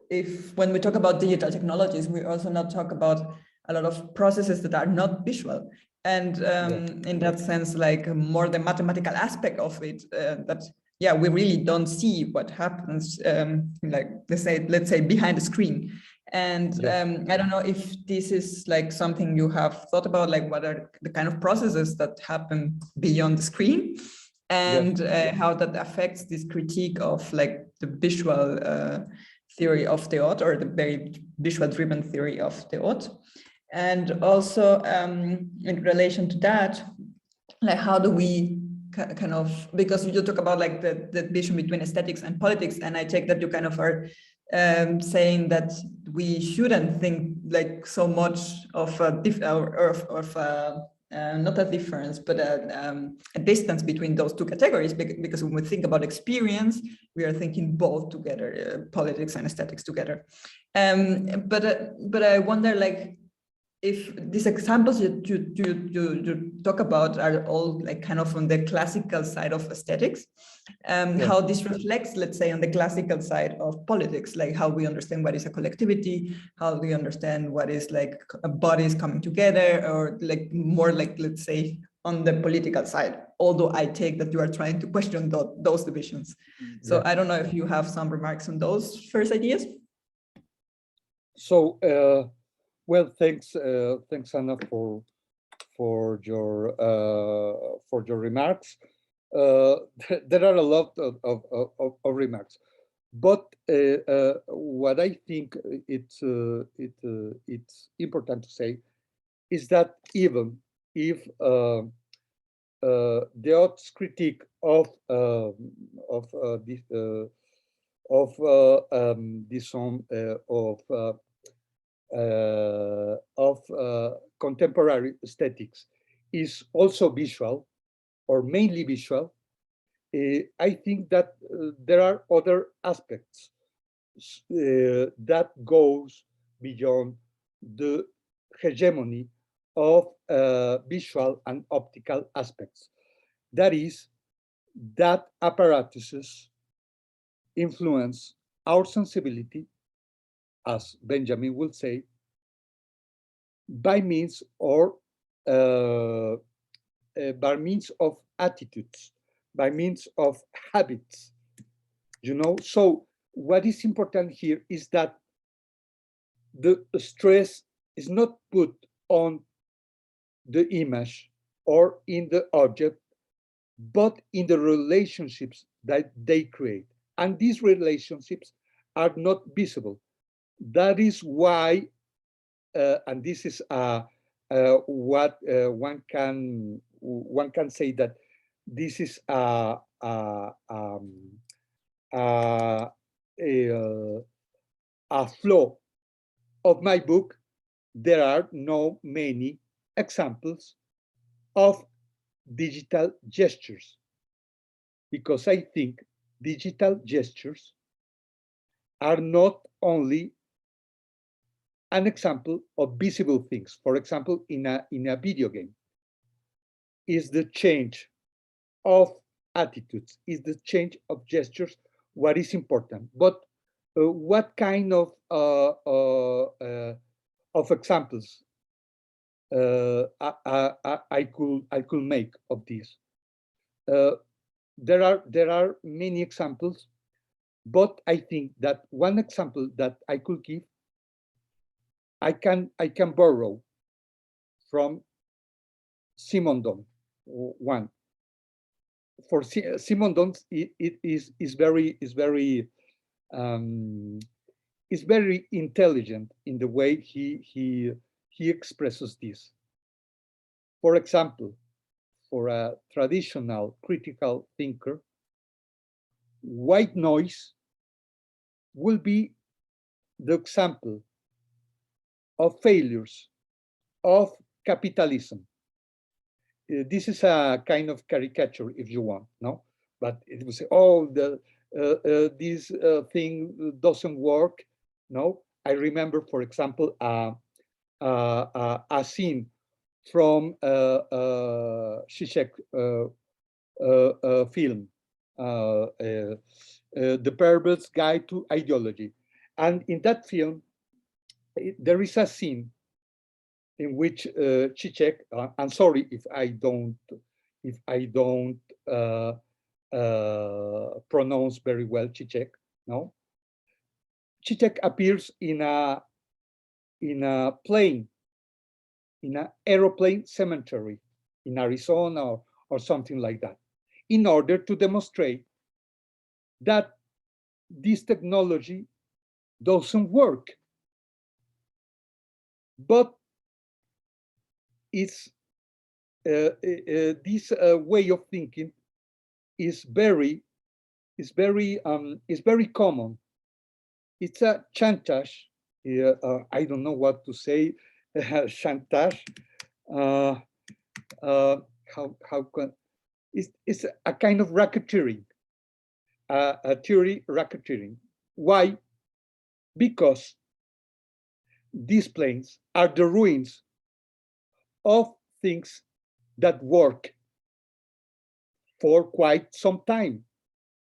if, when we talk about digital technologies, we also not talk about a lot of processes that are not visual. And in that sense, like more the mathematical aspect of it, that we really don't see what happens, like let's say behind the screen. And I don't know if this is like something you have thought about, like what are the kind of processes that happen beyond the screen, and how that affects this critique of like the visual theory of the odd, or the very visual driven theory of the odd. And also in relation to that, like how do we kind of, because you talk about like the division between aesthetics and politics, and I take that you kind of are saying that we shouldn't think like so much of a not a difference, but a distance between those two categories, because when we think about experience, we are thinking both together, politics and aesthetics together. But I wonder, like, if these examples you talk about are all like kind of on the classical side of aesthetics, how this reflects, let's say, on the classical side of politics, like how we understand what is a collectivity, how we understand what is like bodies coming together, or like more like, let's say, on the political side, although I take that you are trying to question those divisions. So I don't know if you have some remarks on those first ideas. So, well, thanks, Anna, for your remarks. There are a lot of remarks, but what I think it's important to say is that even if the odds critique of this contemporary aesthetics is also visual, or mainly visual, I think that there are other aspects that goes beyond the hegemony of visual and optical aspects. That is, that apparatuses influence our sensibility, as Benjamin will say, by means by means of attitudes, by means of habits, you know. So what is important here is that the stress is not put on the image or in the object, but in the relationships that they create. And these relationships are not visible. That is why, and this is what one can say, that this is a flaw of my book. There are no many examples of digital gestures, because I think digital gestures are not only an example of visible things. For example, in a video game, is the change of attitudes, is the change of gestures what is important. But what kind of examples I could make of this? There are many examples, but I think that one example that I could give, I can borrow from Simondon. One, for Simondon, it is very intelligent in the way he expresses this. For example, for a traditional critical thinker, white noise will be the example of failures of capitalism. This is a kind of caricature, if you want, no? But it will say, oh, this thing doesn't work. No, I remember, for example, a scene from Zizek film, The Pervert's Guide to Ideology. And in that film, there is a scene in which Zizek, I'm sorry if I don't pronounce very well Zizek, no? Zizek appears in a plane, in an aeroplane cemetery in Arizona or something like that, in order to demonstrate that this technology doesn't work. But it's this way of thinking is very common. It's a chantage. I don't know what to say. Chantage. how can it's a kind of racketeering, a theory racketeering. Why? Because these planes are the ruins of things that work for quite some time.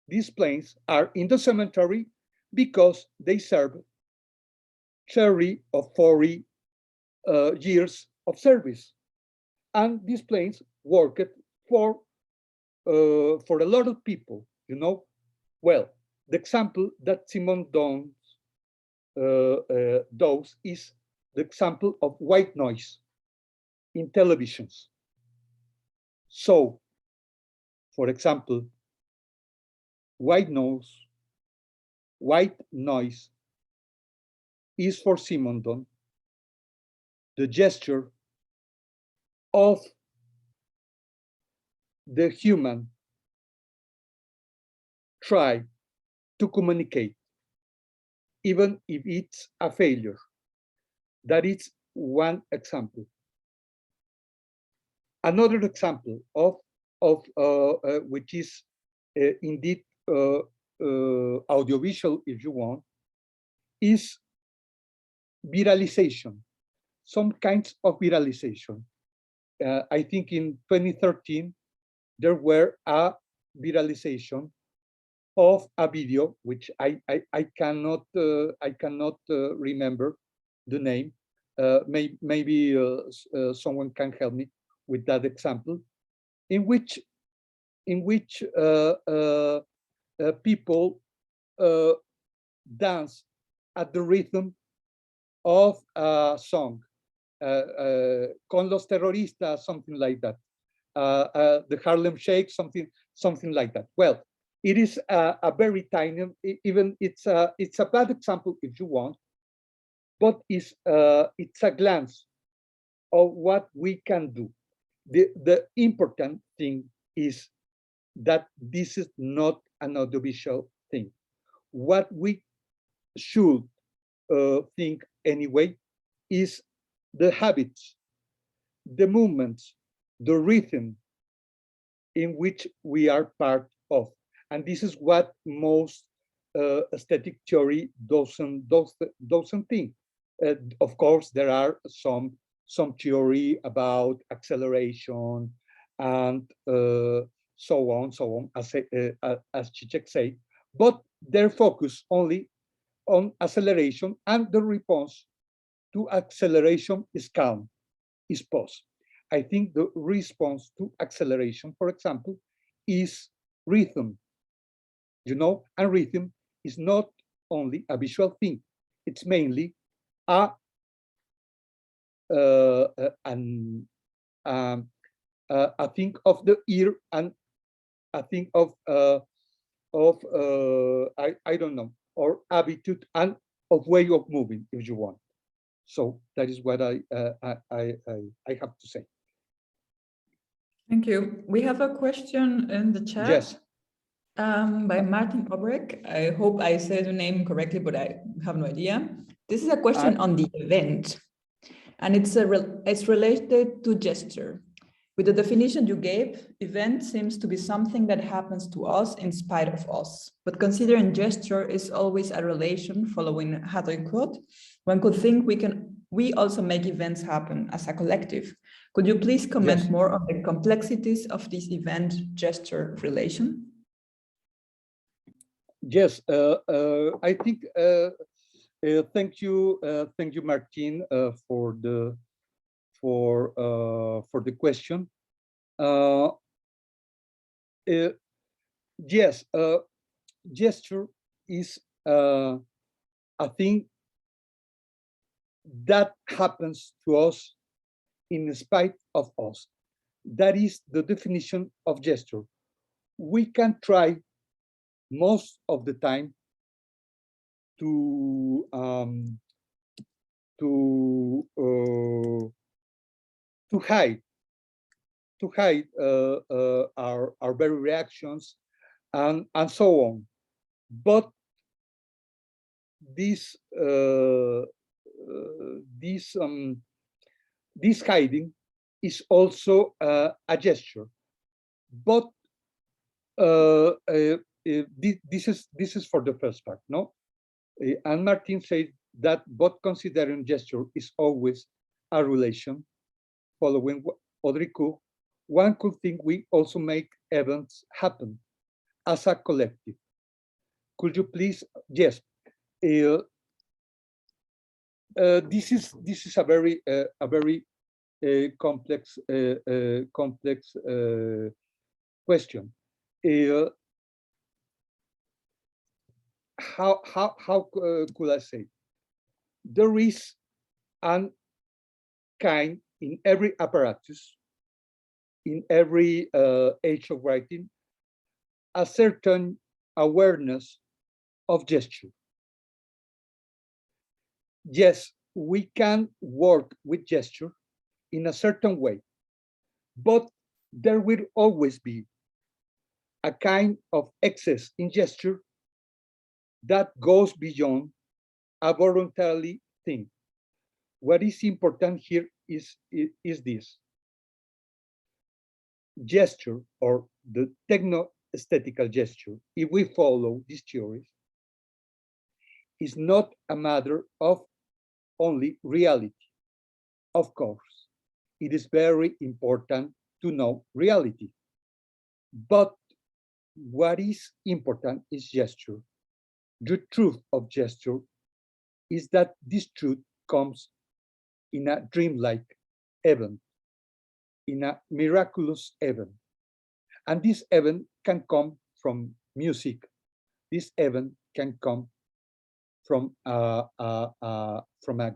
These planes are in the cemetery because they serve 30 or 40 years of service. And these planes worked for a lot of people, you know. Well, the example that Simon does is the example of white noise in televisions. So, for example, white noise is for Simondon the gesture of the human try to communicate, even if it's a failure. That is one example. Another example of which is indeed audiovisual, if you want, is viralization, some kinds of viralization. I think in 2013, there were a viralization of a video, which I cannot remember the name. Maybe someone can help me with that example, in which people dance at the rhythm of a song, con los terroristas, something like that, the Harlem Shake, something like that. Well, it is a very tiny, even it's a bad example if you want, but it's a glance of what we can do. The important thing is that this is not an audiovisual thing. What we should think anyway is the habits, the movements, the rhythm in which we are part of. And this is what most aesthetic theory doesn't think. Of course, there are some theory about acceleration and so on, as Zizek said, but they're focused only on acceleration, and the response to acceleration is calm, is pause. I think the response to acceleration, for example, is rhythm, you know, and rhythm is not only a visual thing, it's mainly a thing of the ear and a thing of I don't know, or attitude and of way of moving, if you want. So that is what I have to say. Thank you. We have a question in the chat. Yes. By Martin Obrecht. I hope I said the name correctly, but I have no idea. This is a question on the event, and it's related to gesture. With the definition you gave, event seems to be something that happens to us in spite of us. But considering gesture is always a relation following Hadley quote, one could think we also make events happen as a collective. Could you please comment more on the complexities of this event-gesture relation? Yes, I think. Thank you, Martin, for the question. Yes, gesture is a thing that happens to us in spite of us. That is the definition of gesture. We can try most of the time to hide our very reactions and so on. But this hiding is also a gesture, but this is for the first part, no? And Martin said that both considering gesture is always a relation. Following Audrey-Court, one could think we also make events happen as a collective. Could you please? Yes. This is a very complex question. How could I say? There is an kind in every apparatus, in every age of writing, a certain awareness of gesture. Yes, we can work with gesture in a certain way, but there will always be a kind of excess in gesture that goes beyond a voluntary thing. What is important here is this. Gesture, or the techno-aesthetical gesture, if we follow these theories, is not a matter of only reality. Of course, it is very important to know reality. But what is important is gesture. The truth of gesture is that this truth comes in a dreamlike event, in a miraculous event. And this event can come from music. This event can come from a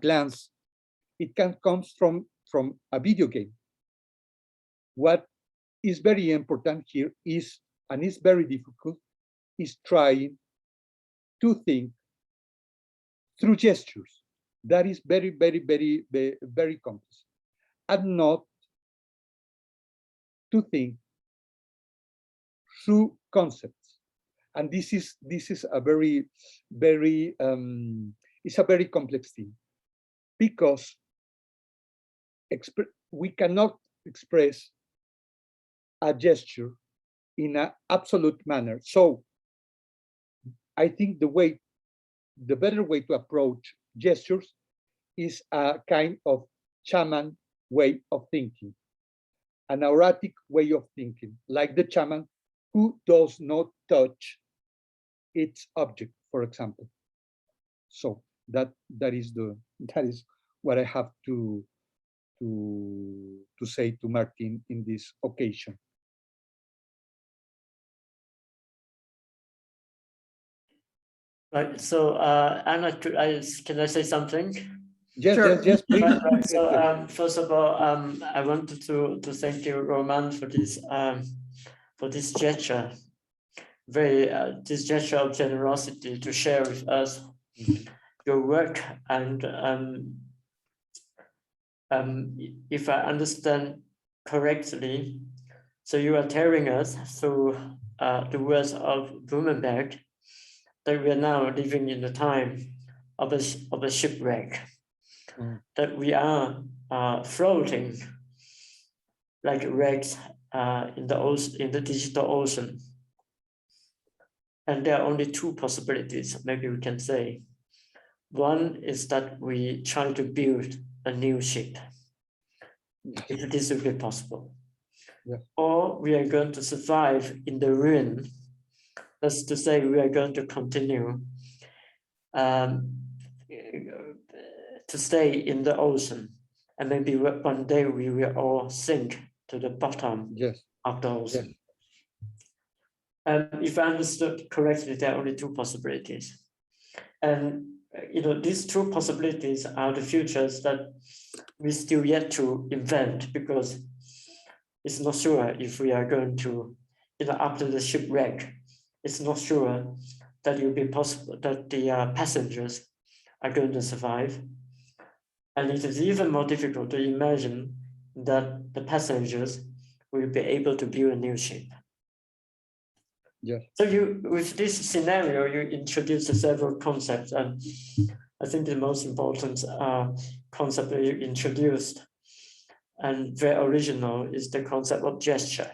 glance. It can come from a video game. What is very important here is, and is very difficult, is trying to think through gestures. That is very, very, very, very, very complex, and not to think through concepts. And this is a very, very it's a very complex thing, because we cannot express a gesture in an absolute manner. So I think the better way to approach gestures is a kind of shaman way of thinking, an auratic way of thinking, like the shaman who does not touch its object, for example. So that is what I have to say to Martin in this occasion. Right. So, Anna, can I say something? Yes, sure. yes, please. Right. So, first of all, I wanted to thank you, Román, for this gesture, this gesture of generosity to share with us your work. And if I understand correctly, so you are telling us through the words of Blumenberg that we are now living in the time of a shipwreck, that we are floating like wrecks in the digital ocean. And there are only two possibilities, maybe we can say. One is that we try to build a new ship, if this will be possible. Yeah. Or we are going to survive in the ruin. That's to say, we are going to continue to stay in the ocean, and maybe one day we will all sink to the bottom of the ocean. Yes. And if I understood correctly, there are only two possibilities. And these two possibilities are the futures that we still yet to invent, because it's not sure if we are going to, after the shipwreck, it's not sure that it will be possible that the passengers are going to survive. And it is even more difficult to imagine that the passengers will be able to build a new ship. Yes. So with this scenario, you introduced several concepts, and I think the most important concept that you introduced and very original is the concept of gesture.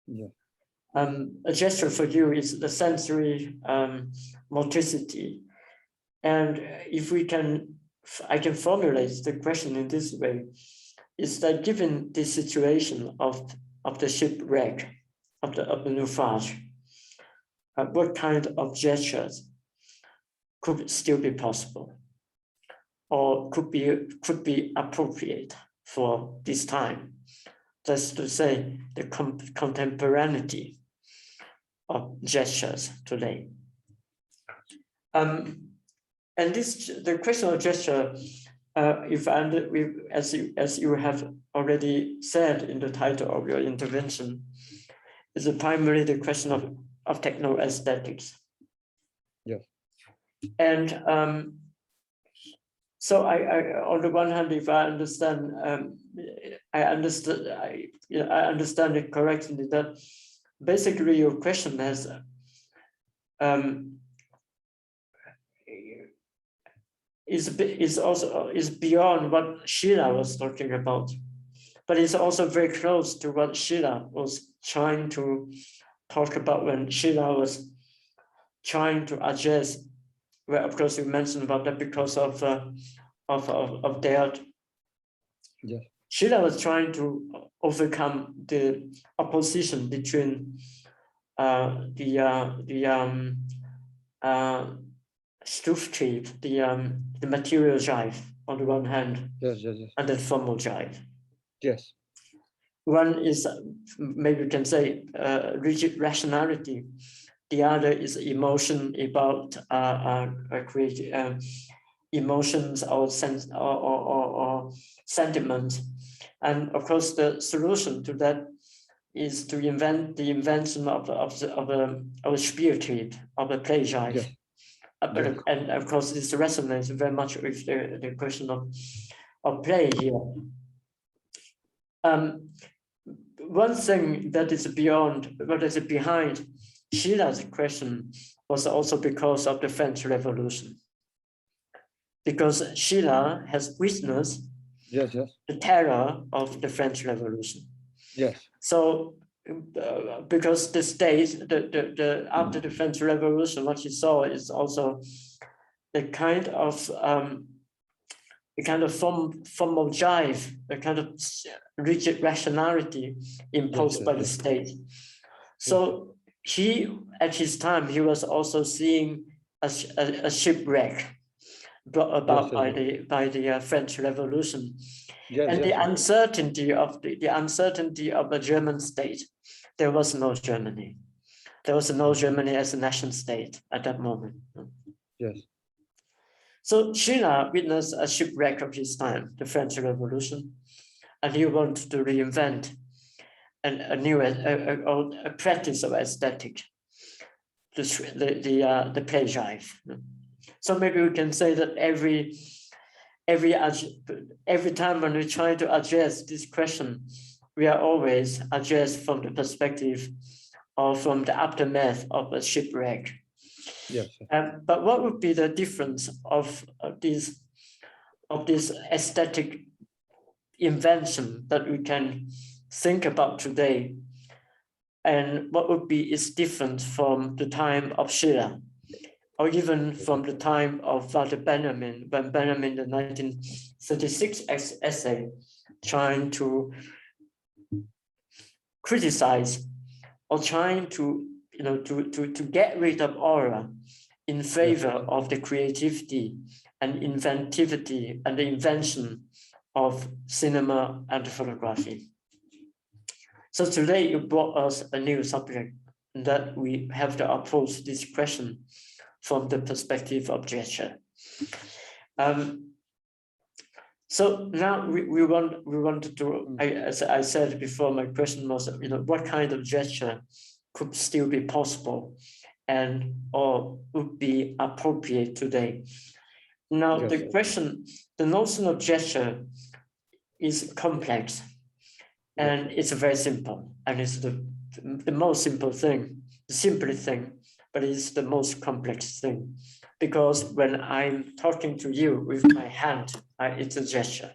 Yeah. A gesture for you is the sensory motricity. And if I can formulate the question in this way, is that given the situation of the shipwreck, of the naufrage, what kind of gestures could still be possible or could be appropriate for this time? That's to say, the contemporaneity of gestures today. And the question of gesture, as you have already said in the title of your intervention, is primarily the question of techno-aesthetics. Yes. And so I on the one hand, if I understand, I understand it correctly, that basically your question has is beyond what Sheila was talking about, but it's also very close to what Sheila was trying to talk about when Sheila was trying to address. Well, of course, you mentioned about that because of their. Yes. Sheila was trying to overcome the opposition between subtleties, the material jive on the one hand, yes, yes, yes, and the formal jive. Yes. One is, maybe we can say, rigid rationality. The other is emotion about emotions or sense or sentiment. And of course, the solution to that is to invent the invention of a Spieltrieb, of a play jive. Yes. Yes. And of course, this resonates very much with the question of play here. One thing that is beyond, what is behind Sheila's question was also because of the French Revolution. Because Sheila has witnessed the terror of the French Revolution. Yes. So, because the state, after the French Revolution, what she saw is also the kind of formal jive, a kind of rigid rationality imposed by the state. So he, at his time, he was also seeing a shipwreck brought about by the French Revolution, and the uncertainty of the German state. There was no Germany. There was no Germany as a nation state at that moment. Yes. So Sheila witnessed a shipwreck of his time, the French Revolution, and he wanted to reinvent a practice of aesthetic, the play jive. So maybe we can say that every time when we try to address this question, we are always addressed from the perspective or from the aftermath of a shipwreck. Yes. But what would be the difference of this aesthetic invention that we can think about today, and what would be its difference from the time of Sheila, or even from the time of Walter Benjamin, when Benjamin, the 1936 essay, trying to criticize or trying to get rid of aura in favor of the creativity and inventivity and the invention of cinema and photography. So today you brought us a new subject that we have to approach this question from the perspective of gesture. So now we wanted to, as I said before, my question was, what kind of gesture could still be possible and or would be appropriate today? Now the question, the notion of gesture is complex, and it's very simple, and it's the most simple thing, the simplest thing, but it's the most complex thing, because when I'm talking to you with my hand, it's a gesture.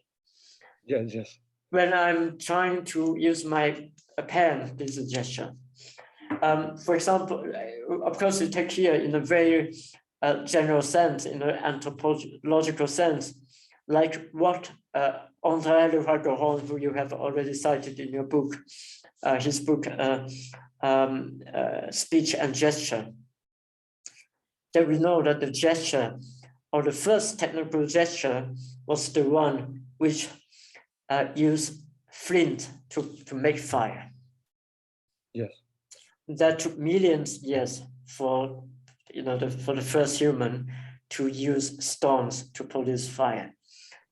Yes, yes. when I'm trying to use my pen, this is a gesture. For example, of course, you take here in a very general sense, in an anthropological sense, like what André Leroy-Goron, who you have already cited in your book, his book, Speech and Gesture. That we know that the gesture, or the first technical gesture, was the one which used flint to make fire. Yes. That took millions of years for for the first human to use stones to produce fire.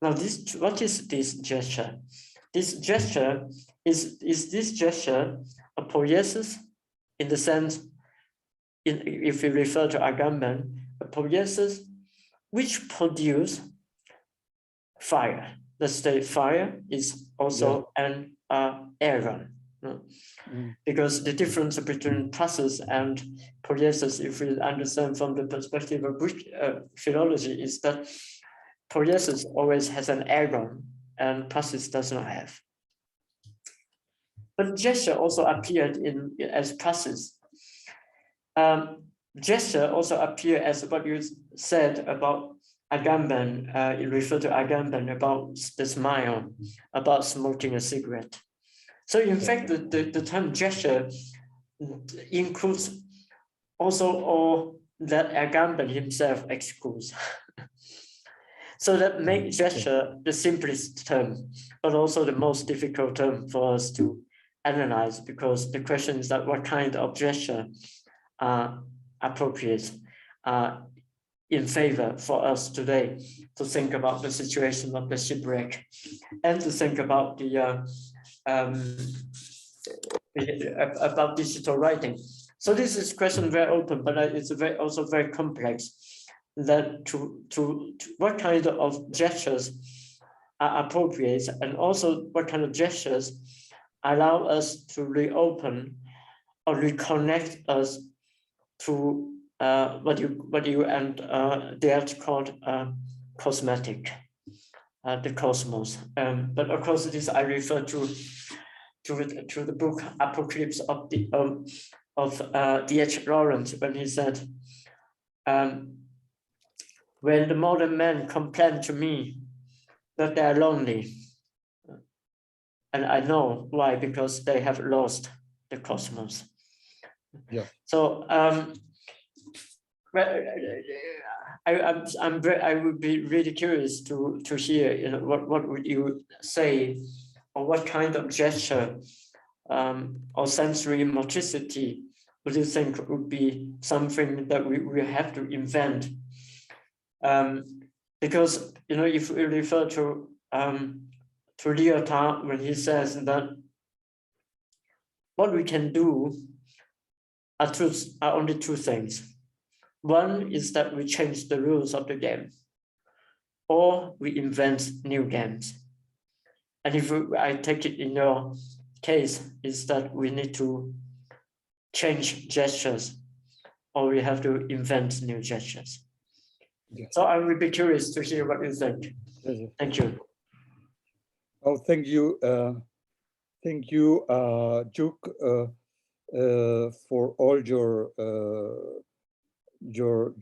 Now, what is this gesture? This gesture is this gesture a poiesis, in the sense, if we refer to Agamben, a poiesis which produce fire. Let's say fire is also an aeron. Because the difference between process and poiesis, if we understand from the perspective of philology, is that poiesis always has an aeron and process does not have. But gesture also appeared as process. Gesture also appeared as what you said about Agamben, you refer to Agamben about the smile, about smoking a cigarette. So in fact, the term gesture includes also all that Agamben himself excludes. So that makes gesture the simplest term, but also the most difficult term for us to analyze, because the question is that what kind of gesture are appropriate in favor for us today to think about the situation of the shipwreck and to think about about digital writing. So this is question very open, but it's also very complex. That to what kind of gestures are appropriate, and also what kind of gestures allow us to reopen or reconnect us to what you and Dert called cosmetic, the cosmos. But of course, this I refer to the book Apocalypse of D.H. Lawrence, when he said, when the modern men complain to me that they are lonely, and I know why, because they have lost the cosmos. Yeah. So I would be really curious to hear, what would you say, or what kind of gesture or sensory motricity would you think would be something that we have to invent? Because if we refer to Lyotard, when he says that what we can do are only two things. One is that we change the rules of the game, or we invent new games. And if I take it in your case, is that we need to change gestures, or we have to invent new gestures. Yes. So I would be curious to hear what you think. Yes. Thank you. Oh, thank you. Thank you, Juk, for all your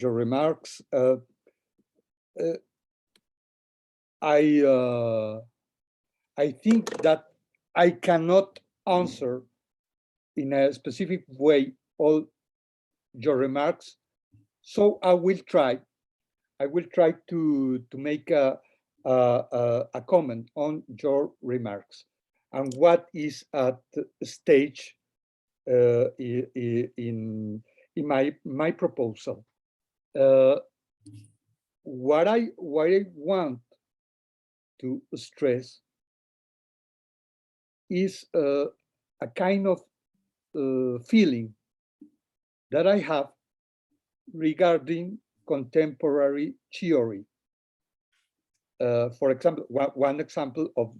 remarks. I think that I cannot answer in a specific way all your remarks, so I will try. I will try to make a comment on your remarks and what is at stage in my proposal. What I want to stress is a kind of feeling that I have regarding contemporary theory. For example, one example of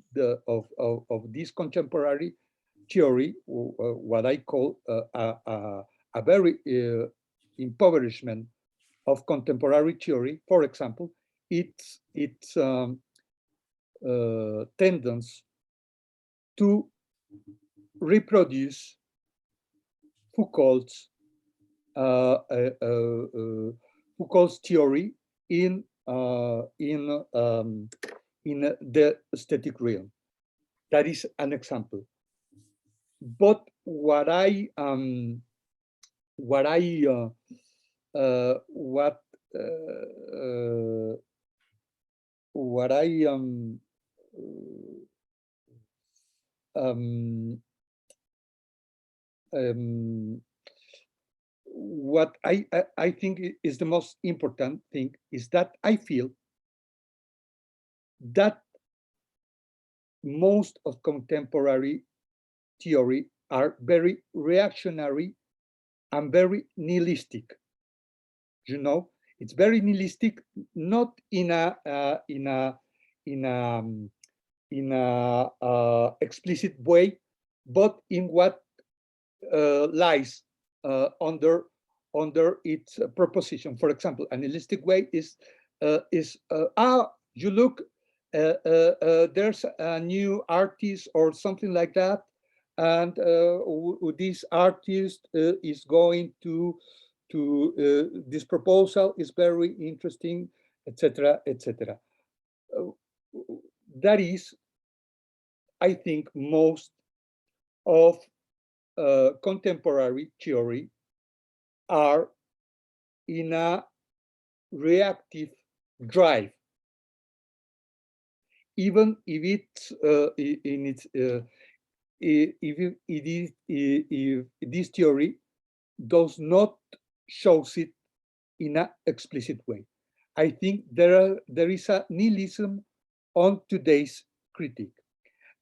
this contemporary theory, what I call a very impoverishment of contemporary theory. For example, its tendency to reproduce Foucault's theory in the aesthetic realm. That is an example. But what I think is the most important thing is that I feel that most of contemporary theory are very reactionary and very nihilistic. You know, it's very nihilistic, not in a explicit way, but in what lies under its proposition. For example, a nihilistic way is you look, there's a new artist or something like that, and this artist is going to this proposal is very interesting, etc., etc. That is, I think, most of contemporary theory are in a reactive drive, even if it's in its if this theory does not shows it in an explicit way. I think there is a nihilism on today's critique,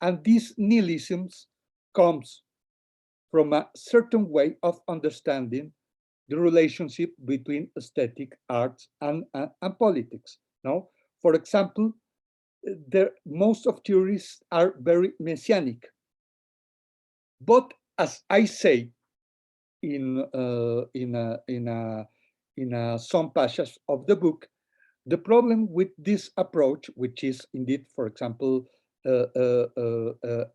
and this nihilism comes from a certain way of understanding the relationship between aesthetic arts and politics. No, for example, most of theories are very messianic, but as I say in some passages of the book, the problem with this approach, which is indeed, for example,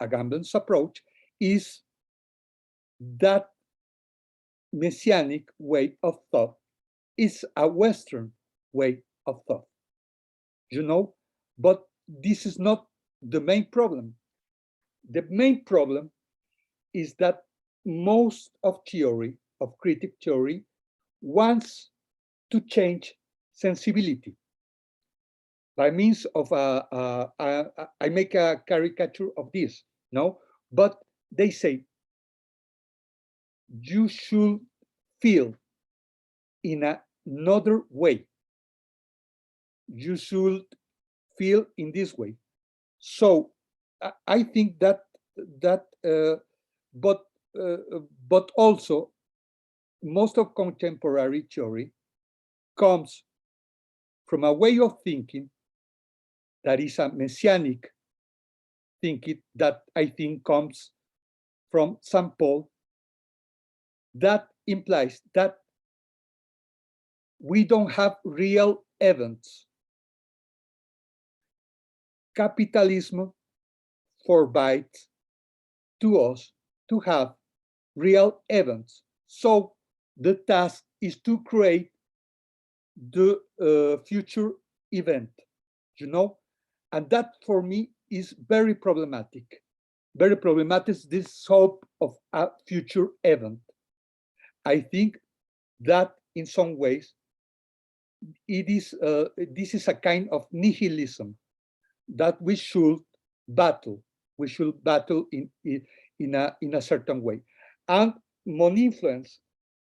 Agamben's approach, is that messianic way of thought is a Western way of thought, you know, but this is not the main problem. The main problem is that most of theory, of critic theory, wants to change sensibility by means of I make a caricature of this, no, but they say you should feel in another way. You should feel in this way. So I think that but also most of contemporary theory comes from a way of thinking that is a messianic thinking that I think comes from St. Paul, that implies that we don't have real events. Capitalism forbids to us to have real events. So the task is to create the future event, you know, and that for me is very problematic. Very problematic, this hope of a future event. I think that in some ways it is this is a kind of nihilism that we should battle. We should battle in a certain way. And mon influence,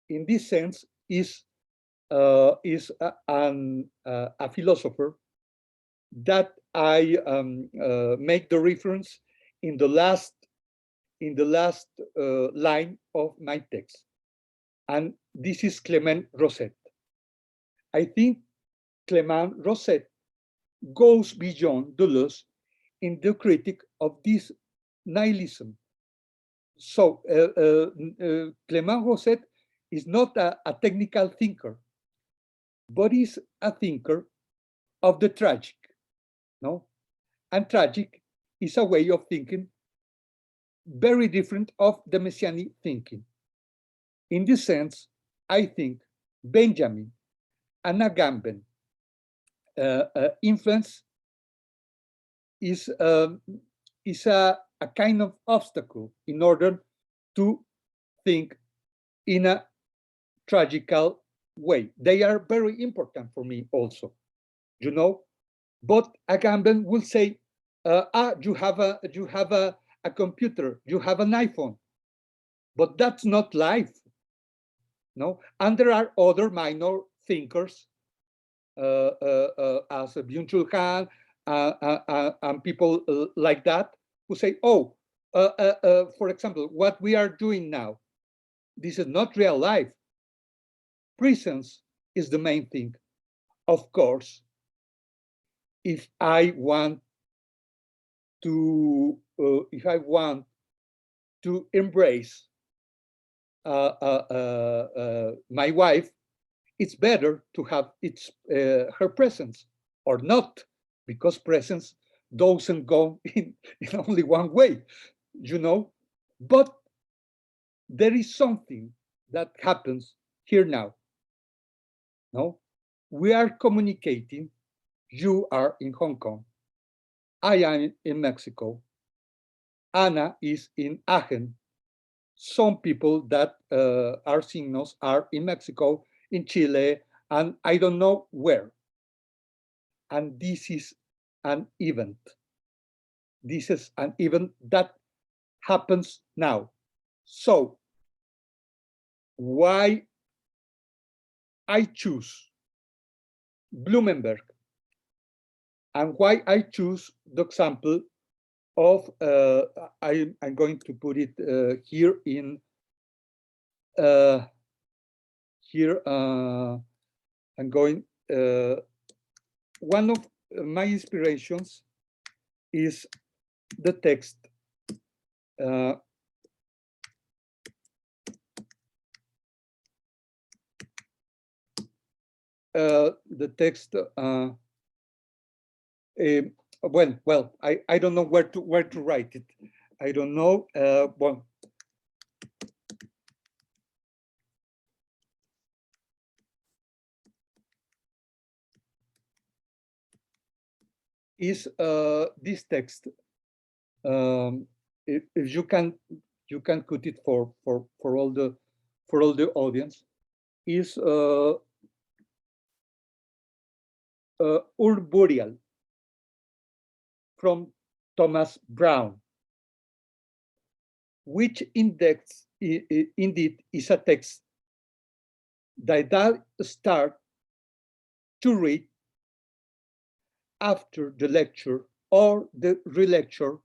in this sense, is a philosopher that I make the reference in the last line of my text, and this is Clement Rosset. I think Clement Rosset goes beyond Deleuze in the critique of this nihilism. So Clement Rosset is not a technical thinker, but is a thinker of the tragic, no? And tragic is a way of thinking very different of the messianic thinking. In this sense, I think Benjamin and Agamben influence is a kind of obstacle in order to think in a tragical way. They are very important for me also, you know. But Agamben will say, you have a computer, you have an iPhone, but that's not life, no. And there are other minor thinkers, as Byung-Chul Han, and people like that, who say, oh, for example, what we are doing now, this is not real life. Presence is the main thing. Of course, if I want to embrace my wife, it's better to have her presence or not, because presence doesn't go in only one way, you know. But there is something that happens here now. No, we are communicating. You are in Hong Kong. I am in Mexico. Anna is in Aachen. Some people that are signals are in Mexico, in Chile, and I don't know where. And this is an event. This is an event that happens now. So why I choose Blumenberg and why I choose the example of, I'm going to put it here in, here, I'm going, one of my inspirations is the text well, I don't know where to write it. I don't know. Well, is this text? If you can put it for all the audience, is Urburial from Thomas Brown, which index indeed is a text that I start to read after the lecture or the relecture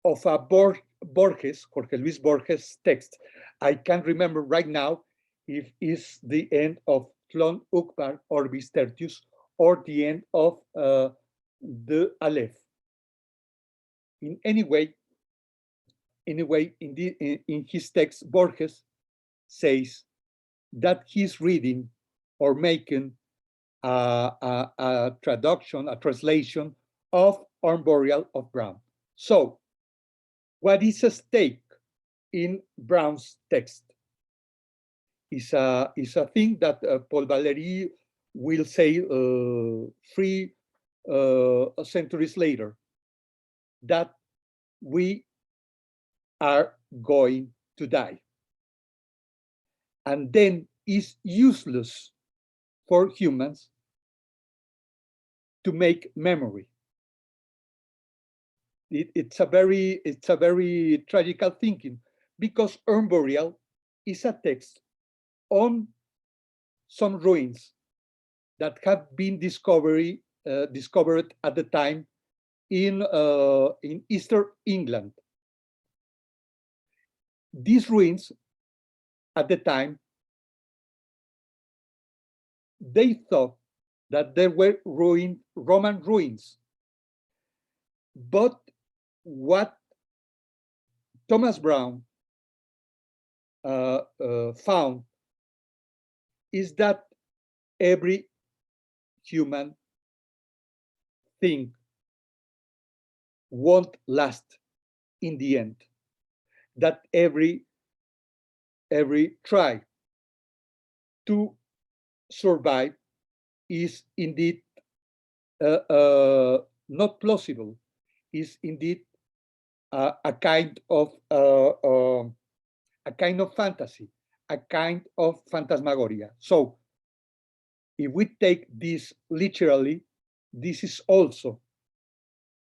of a Borges, Jorge Luis Borges text. I can't remember right now if it's the end of Tlon Ukbar Orbis Tertius or the end of the Aleph. In any way, in his text, Borges says that he's reading or making a traduction, a translation of Arboreal of Brown. So, what is at stake in Brown's text is a thing that Paul Valéry will say 3 centuries later, that we are going to die. And then it's useless for humans to make memory. It's a very tragical thinking, because Arboreal is a text on some ruins that have been discovered at the time in Eastern England. These ruins, at the time, they thought that they were Roman ruins. But what Thomas Brown found is that every human thing won't last in the end, that every try to survive is indeed not plausible, is indeed a kind of fantasy, a kind of phantasmagoria. So if we take this literally, this is also,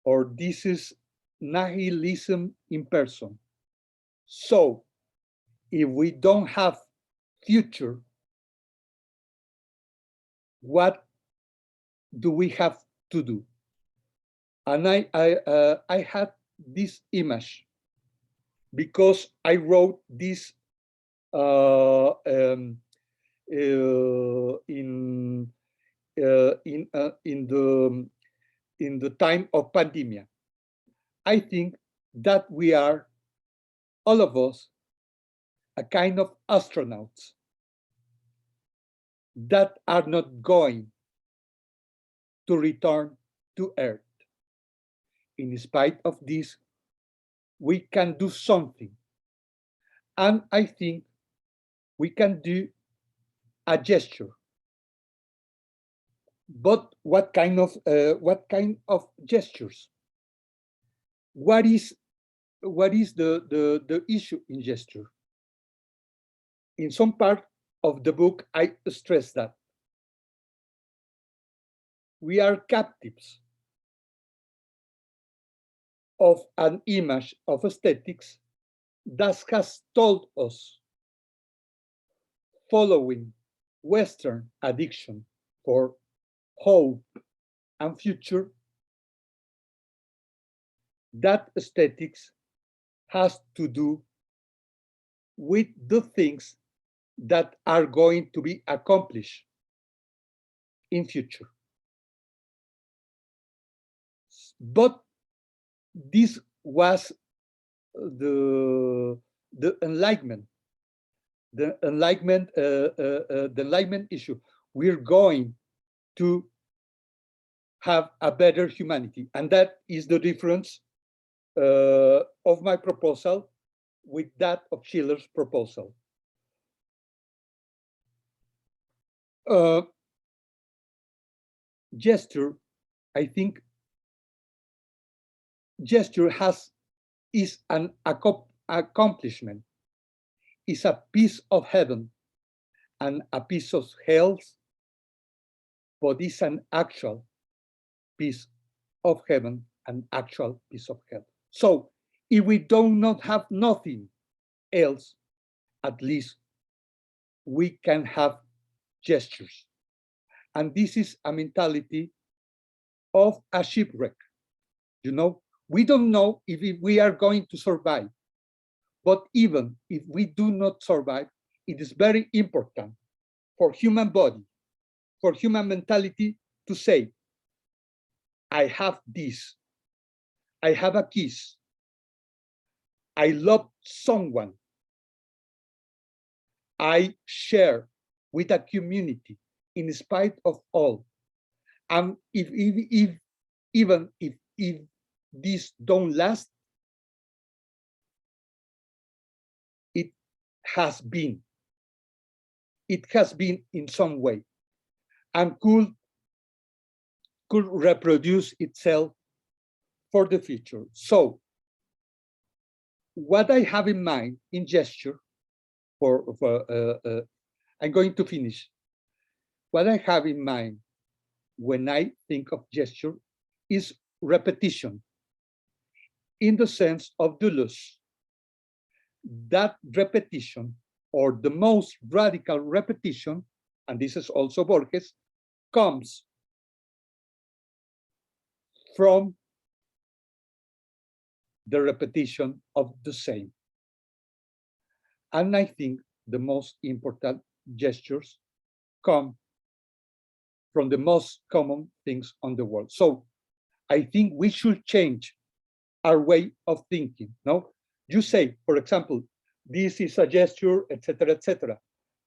or this is nihilism in person. So if we don't have future, what do we have to do? And I had this image because I wrote this in the time of pandemic. I think that we are, all of us, a kind of astronauts that are not going to return to Earth. In spite of this, we can do something. And I think we can do a gesture. But what kind of gestures? What is the issue in gesture? In some part of the book, I stress that we are captives of an image of aesthetics that has told us, following Western addiction for hope and future, that aesthetics has to do with the things that are going to be accomplished in future. But this was the enlightenment, the enlightenment issue. We're going to have a better humanity, and that is the difference of my proposal with that of Schiller's proposal. Gesture, I think, gesture is an accomplishment, is a piece of heaven and a piece of hell, but is an actual piece of heaven and actual piece of hell. So if we do not have nothing else, at least we can have gestures. And this is a mentality of a shipwreck. You know, we don't know if we are going to survive, but even if we do not survive, it is very important for human body, for human mentality to say, I have this, I have a kiss, I love someone, I share with a community in spite of all. And even if this don't last, it has been in some way and could reproduce itself for the future. So what I have in mind in gesture, I'm going to finish. What I have in mind when I think of gesture is repetition, in the sense of Deleuze. That repetition, or the most radical repetition, and this is also Borges, comes from the repetition of the same. And I think the most important gestures come from the most common things on the world. So I think we should change our way of thinking. No, you say, for example, this is a gesture, etc., etc.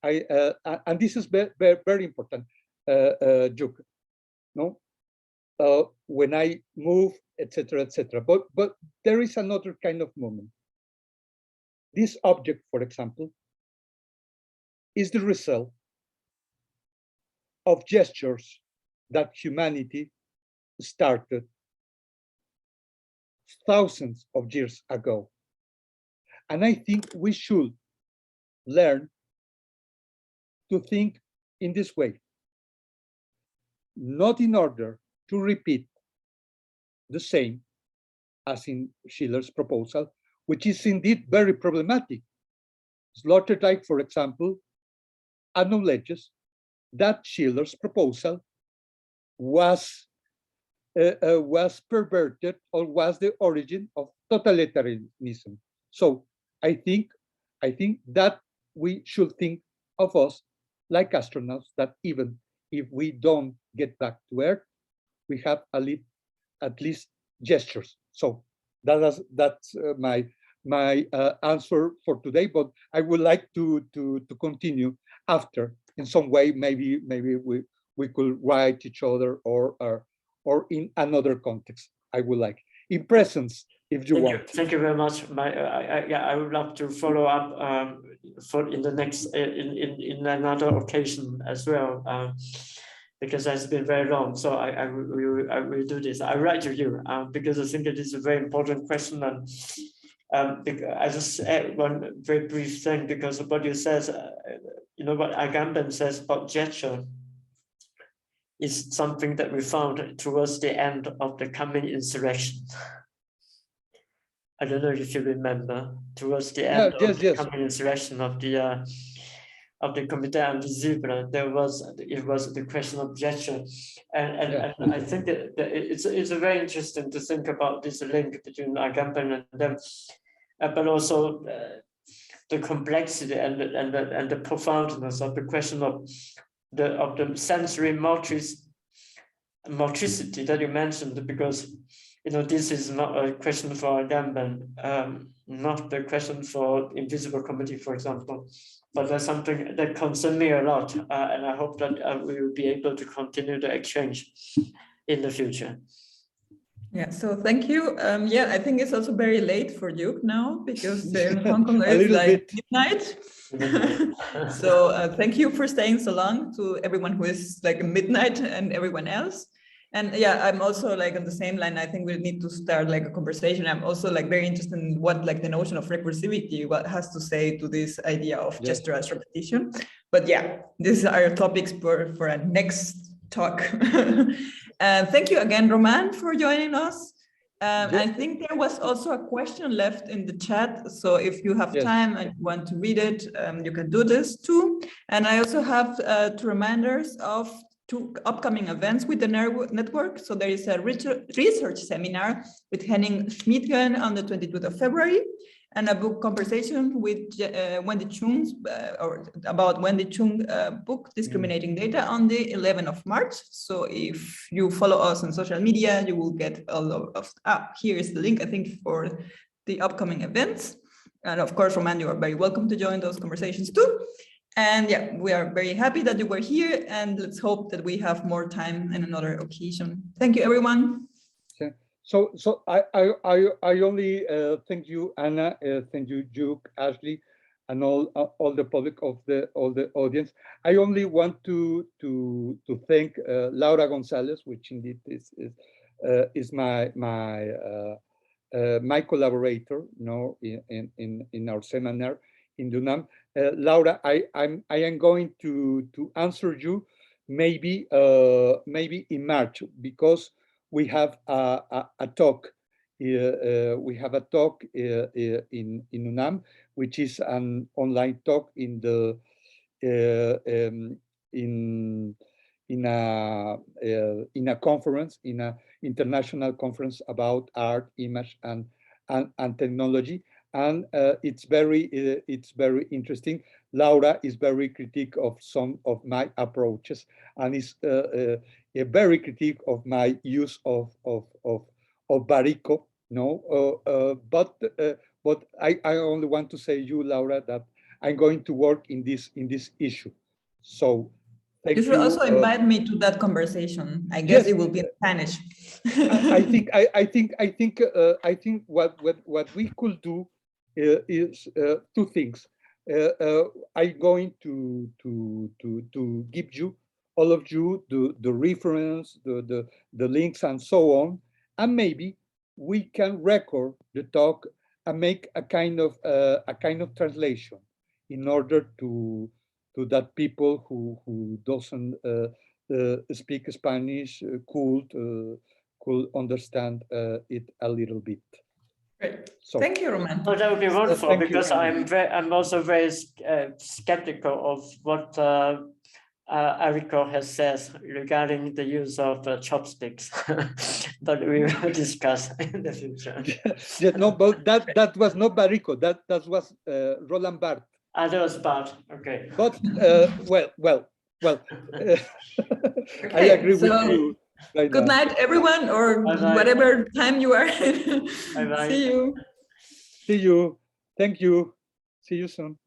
And this is very important, Juk. No, when I move, etc., etc. But there is another kind of moment. This object, for example, is the result of gestures that humanity started thousands of years ago. And I think we should learn to think in this way, not in order to repeat the same as in Schiller's proposal, which is indeed very problematic. Sloterdijk, for example, acknowledges that Schiller's proposal was perverted or was the origin of totalitarianism. So I think that we should think of us like astronauts, that even if we don't get back to Earth, we have at least gestures. So that's my answer for today. But I would like to continue after in some way. Maybe we could write each other or in another context. I would like in presence. If you want. Thank you very much. I would love to follow up in the next in another occasion as well, because it's been very long. So I will do this. I write to you because I think it is a very important question, and I just add one very brief thing, because of what you said. You know what Agamben says about gesture is something that we found towards the end of the coming insurrection. I don't know if you remember, towards the end of the coming insurrection of the Comité Invisible, it was the question of gesture, and I think that it's very interesting to think about this link between Agamben and them, but also the complexity and the profoundness of the question of the sensory motricity that you mentioned, because this is not a question for Agamben, not the question for Invisible Committee, for example, but that's something that concerns me a lot, and I hope that we will be able to continue the exchange in the future. Yeah, so thank you. I think it's also very late for you now, because in Hong Kong it's like midnight. So thank you for staying so long, to everyone who is like midnight and everyone else. And yeah, I'm also like on the same line. I think we need to start like a conversation. I'm also like very interested in what like the notion of recursivity, what has to say to this idea of gesture as repetition. But yeah, these are our topics for a next talk. And thank you again, Román, for joining us. I think there was also a question left in the chat. So if you have time and you want to read it, you can do this too. And I also have 2 reminders of 2 upcoming events with the network. So there is a research seminar with Henning Schmidgen on the 22nd of February, and a book conversation with Wendy Chung's about Wendy Chung book Discriminating Data on the 11th of March. So if you follow us on social media, you will get a lot of here is the link, I think, for the upcoming events. And of course, Román, you are very welcome to join those conversations too. And yeah, we are very happy that you were here, and let's hope that we have more time in another occasion. Thank you, everyone. So I only thank you, Anna. Thank you, Duke, Ashley, and all the public of all the audience. I only want to thank Laura Gonzalez, which indeed is my collaborator, in our seminar in UNAM. Laura, I am going to answer you maybe in March, because we have a talk. We have a talk in UNAM, which is an online talk in the in a conference, in an international conference about art, image, and technology. And it's very interesting. Laura is very critique of some of my approaches, and is a very critique of my use of Barico. But I only want to say you, Laura, that I'm going to work in this issue. So Thank you should also invite me to that conversation. I guess it will be in Spanish. I think what we could do is two things. I'm going to give you all of you the reference, the links, and so on, and maybe we can record the talk and make a kind of translation in order to that people who doesn't speak Spanish could understand it a little bit. Great. So, thank you, Román. Oh, that would be wonderful, because I'm also very skeptical of what Eriko has said regarding the use of chopsticks, but we will discuss in the future. No, but that was not Eriko. That was Roland Barthes. That was Barthes. Okay. But well. Okay, I agree with you. Right good now. Night, everyone, or whatever time you are. Bye-bye. See you. See you. Thank you. See you soon.